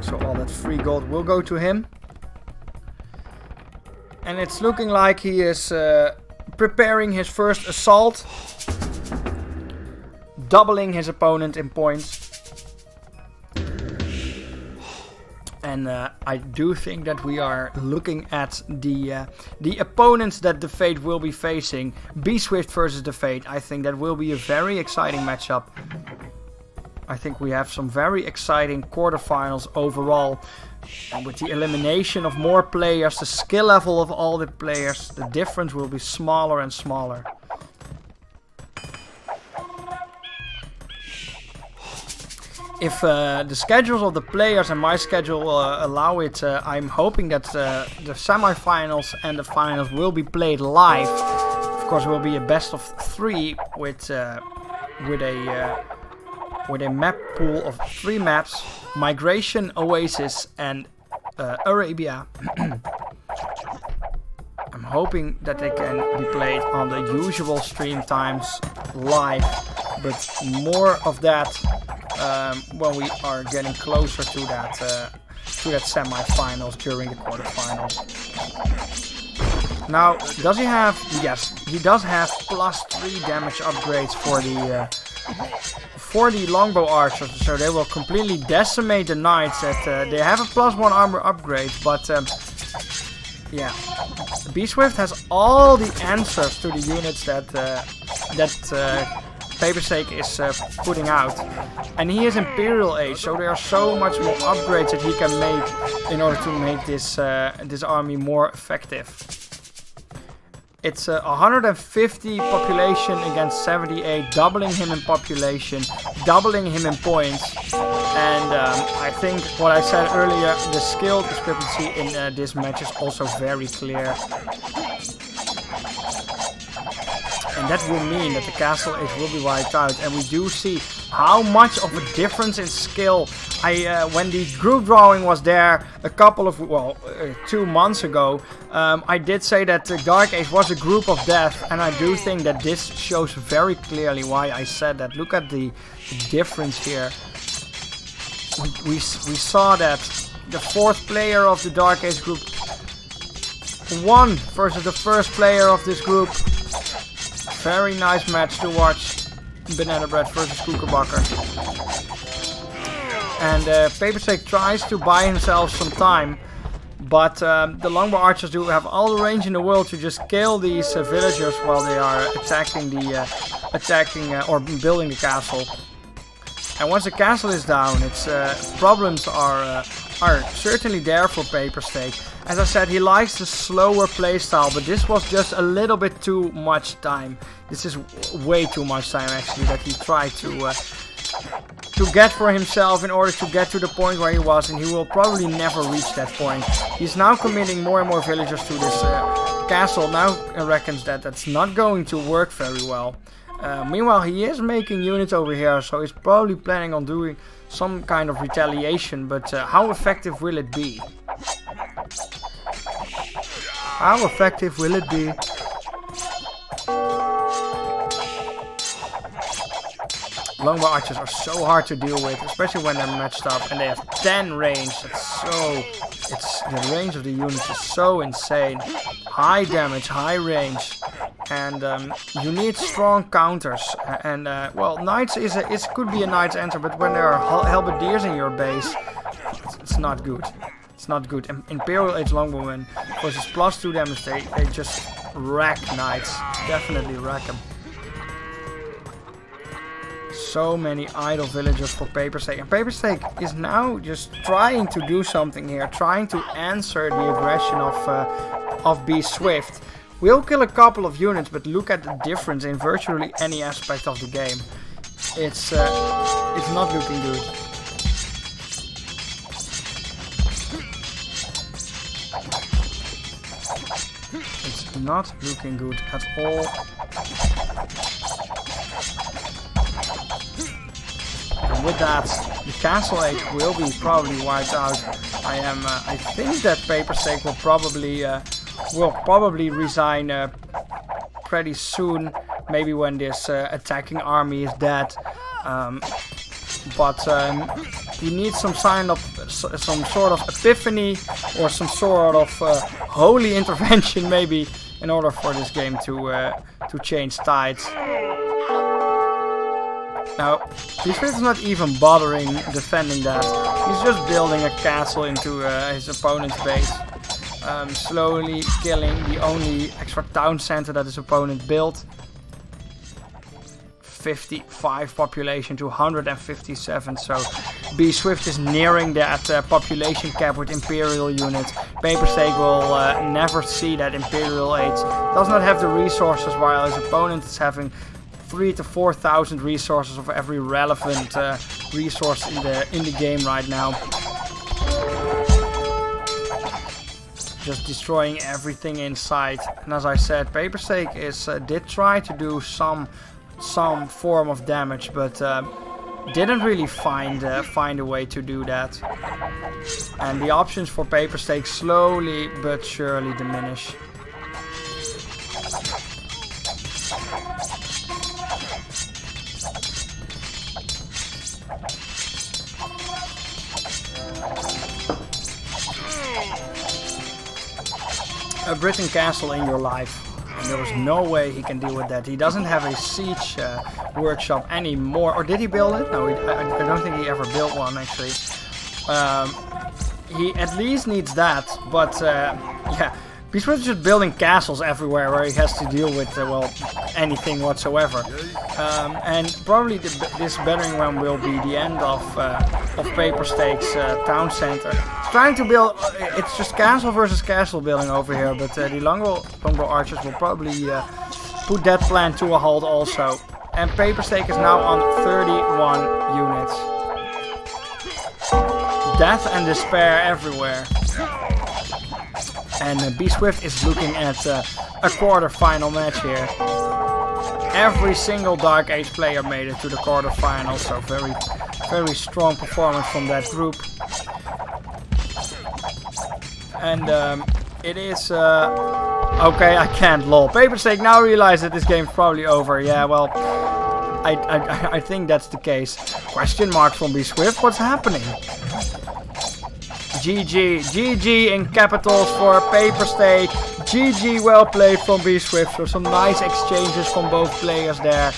So all that free gold will go to him. And it's looking like he is preparing his first assault, doubling his opponent in points. And I do think that we are looking at the opponents that the Fate will be facing. B-Swift versus the Fate. I think that will be a very exciting matchup. I think we have some very exciting quarterfinals overall. And with the elimination of more players, the skill level of all the players, the difference will be smaller and smaller. If the schedules of the players and my schedule allow it, I'm hoping that the semifinals and the finals will be played live. Of course, it will be a best of 3 with a map pool of 3 maps: Migration, Oasis, and Arabia. I'm hoping that they can be played on the usual stream times live, but more of that when we are getting closer to that semi-finals during the quarterfinals. Now, does he have? Yes, he does have +3 damage upgrades for the longbow archers, so they will completely decimate the knights. They have a +1 armor upgrade, but yeah, B-Swift has all the answers to the units that Papersake is putting out, and he is Imperial Age, so there are so much more upgrades that he can make in order to make this army more effective. It's 150 population against 78, doubling him in population, doubling him in points, and I think what I said earlier, the skill discrepancy in this match is also very clear. And that will mean that the Castle Age will be wiped out, and we do see how much of a difference in skill. When the group drawing was there a couple of, 2 months ago, I did say that the Dark Age was a group of death, and I do think that this shows very clearly why I said that. Look at the difference here. We saw that the 4th player of the Dark Age group won versus the 1st player of this group. Very nice match to watch. Banana Bread versus Koekenbakker. And Papersake tries to buy himself some time, but the longbow archers do have all the range in the world to just kill these villagers while they are attacking or building the castle. And once the castle is down, its problems are certainly there for Papersake. As I said, he likes the slower playstyle, but this was just a little bit too much time. This is way too much time actually that he tried to get for himself in order to get to the point where he was, and he will probably never reach that point. He's now committing more and more villagers to this castle. Now reckons that that's not going to work very well. Meanwhile, he is making units over here, so he's probably planning on doing some kind of retaliation, but how effective will it be? How effective will it be? Longbow archers are so hard to deal with, especially when they're matched up, and they have 10 range. The range of the units is so insane. High damage, high range, and you need strong counters. And well, knights could be a knight's enter, but when there are halberdiers in your base, it's not good. It's not good. Imperial Age Longbowmen versus +2 damage, they just wreck knights. Definitely wreck them. So many idle villagers for Papersake. And Papersake is now just trying to do something here. Trying to answer the aggression of B-Swift. We'll kill a couple of units, but look at the difference in virtually any aspect of the game. It's not looking good. It's not looking good at all. And with that, the Castle Age will be probably wiped out. I think that Papersake will probably resign pretty soon. Maybe when this attacking army is dead. But he needs some sort of epiphany or some sort of holy intervention maybe in order for this game to change tides. Now, B-Swift is not even bothering defending that. He's just building a castle into his opponent's base. Slowly killing the only extra town center that his opponent built. 55 population to 157, so B-Swift is nearing that population cap with Imperial units. Paperstake will never see that Imperial Age. Does not have the resources, while his opponent is having 3,000 to 4,000 resources of every relevant resource in the game right now. Just destroying everything in sight. And as I said, Paperstake did try to do some form of damage, but didn't really find a way to do that. And the options for Paperstake slowly but surely diminish. A Britain castle in your life. And there was no way he can deal with that. He doesn't have a siege workshop anymore. Or did he build it? No, I don't think he ever built one actually. He at least needs that. But yeah, B-Swift is just building castles everywhere where he has to deal with well, anything whatsoever. And probably this battering ram will be the end of Paperstake's town center. Trying to build, it's just castle versus castle building over here, but the longbow archers will probably put that plan to a halt also. And Paperstake is now on 31 units. Death and despair everywhere. And B-Swift is looking at a quarter-final match here. Every single Dark Age player made it to the quarter-final, so very strong performance from that group. And it is okay, I can't lol. Paperstake now realize that this game's probably over. Yeah, well, I think that's the case. Question mark from B-Swift, what's happening? GG in capitals for Paperstake. GG, well played from B-Swift. So some nice exchanges from both players there.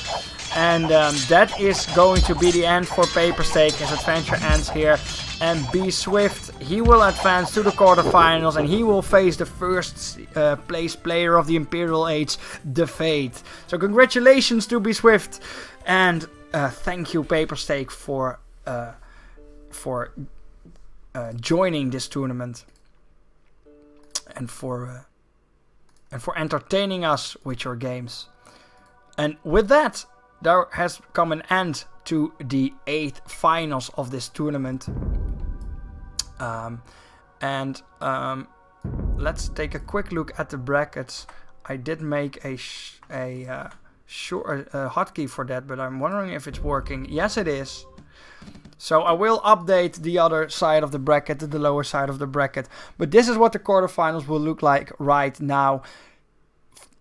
And that is going to be the end for Paperstake. His adventure ends here. And B-Swift, he will advance to the quarterfinals and he will face the first place player of the Imperial Age, The Fate. So congratulations to B-Swift. And thank you Paperstake for joining this tournament. And for entertaining us with your games. And with that, there has come an end to the 8 finals of this tournament. Let's take a quick look at the brackets. I did make a hotkey for that, but I'm wondering if it's working. Yes, it is. So I will update the other side of the bracket, the lower side of the bracket. But this is what the quarterfinals will look like right now.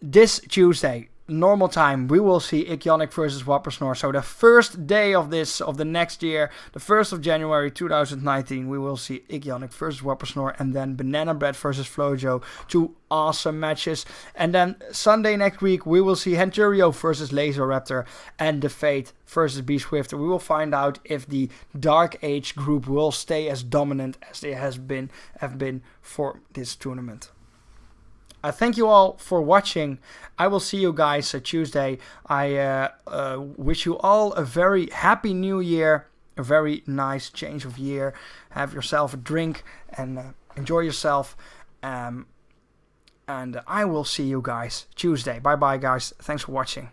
This Tuesday, normal time, we will see Ickonic versus Wappersnor. So the first day of the next year, the 1st of January 2019, we will see Ickonic versus Wappersnor, and then Banana Bread versus Flojo. 2 awesome matches. And then Sunday next week, we will see Henturio versus Laser Raptor and The Fate versus B-Swift. We will find out if the Dark Age group will stay as dominant as they have been for this tournament. I thank you all for watching. I will see you guys Tuesday. I wish you all a very happy new year. A very nice change of year. Have yourself a drink and enjoy yourself. And I will see you guys Tuesday. Bye bye guys. Thanks for watching.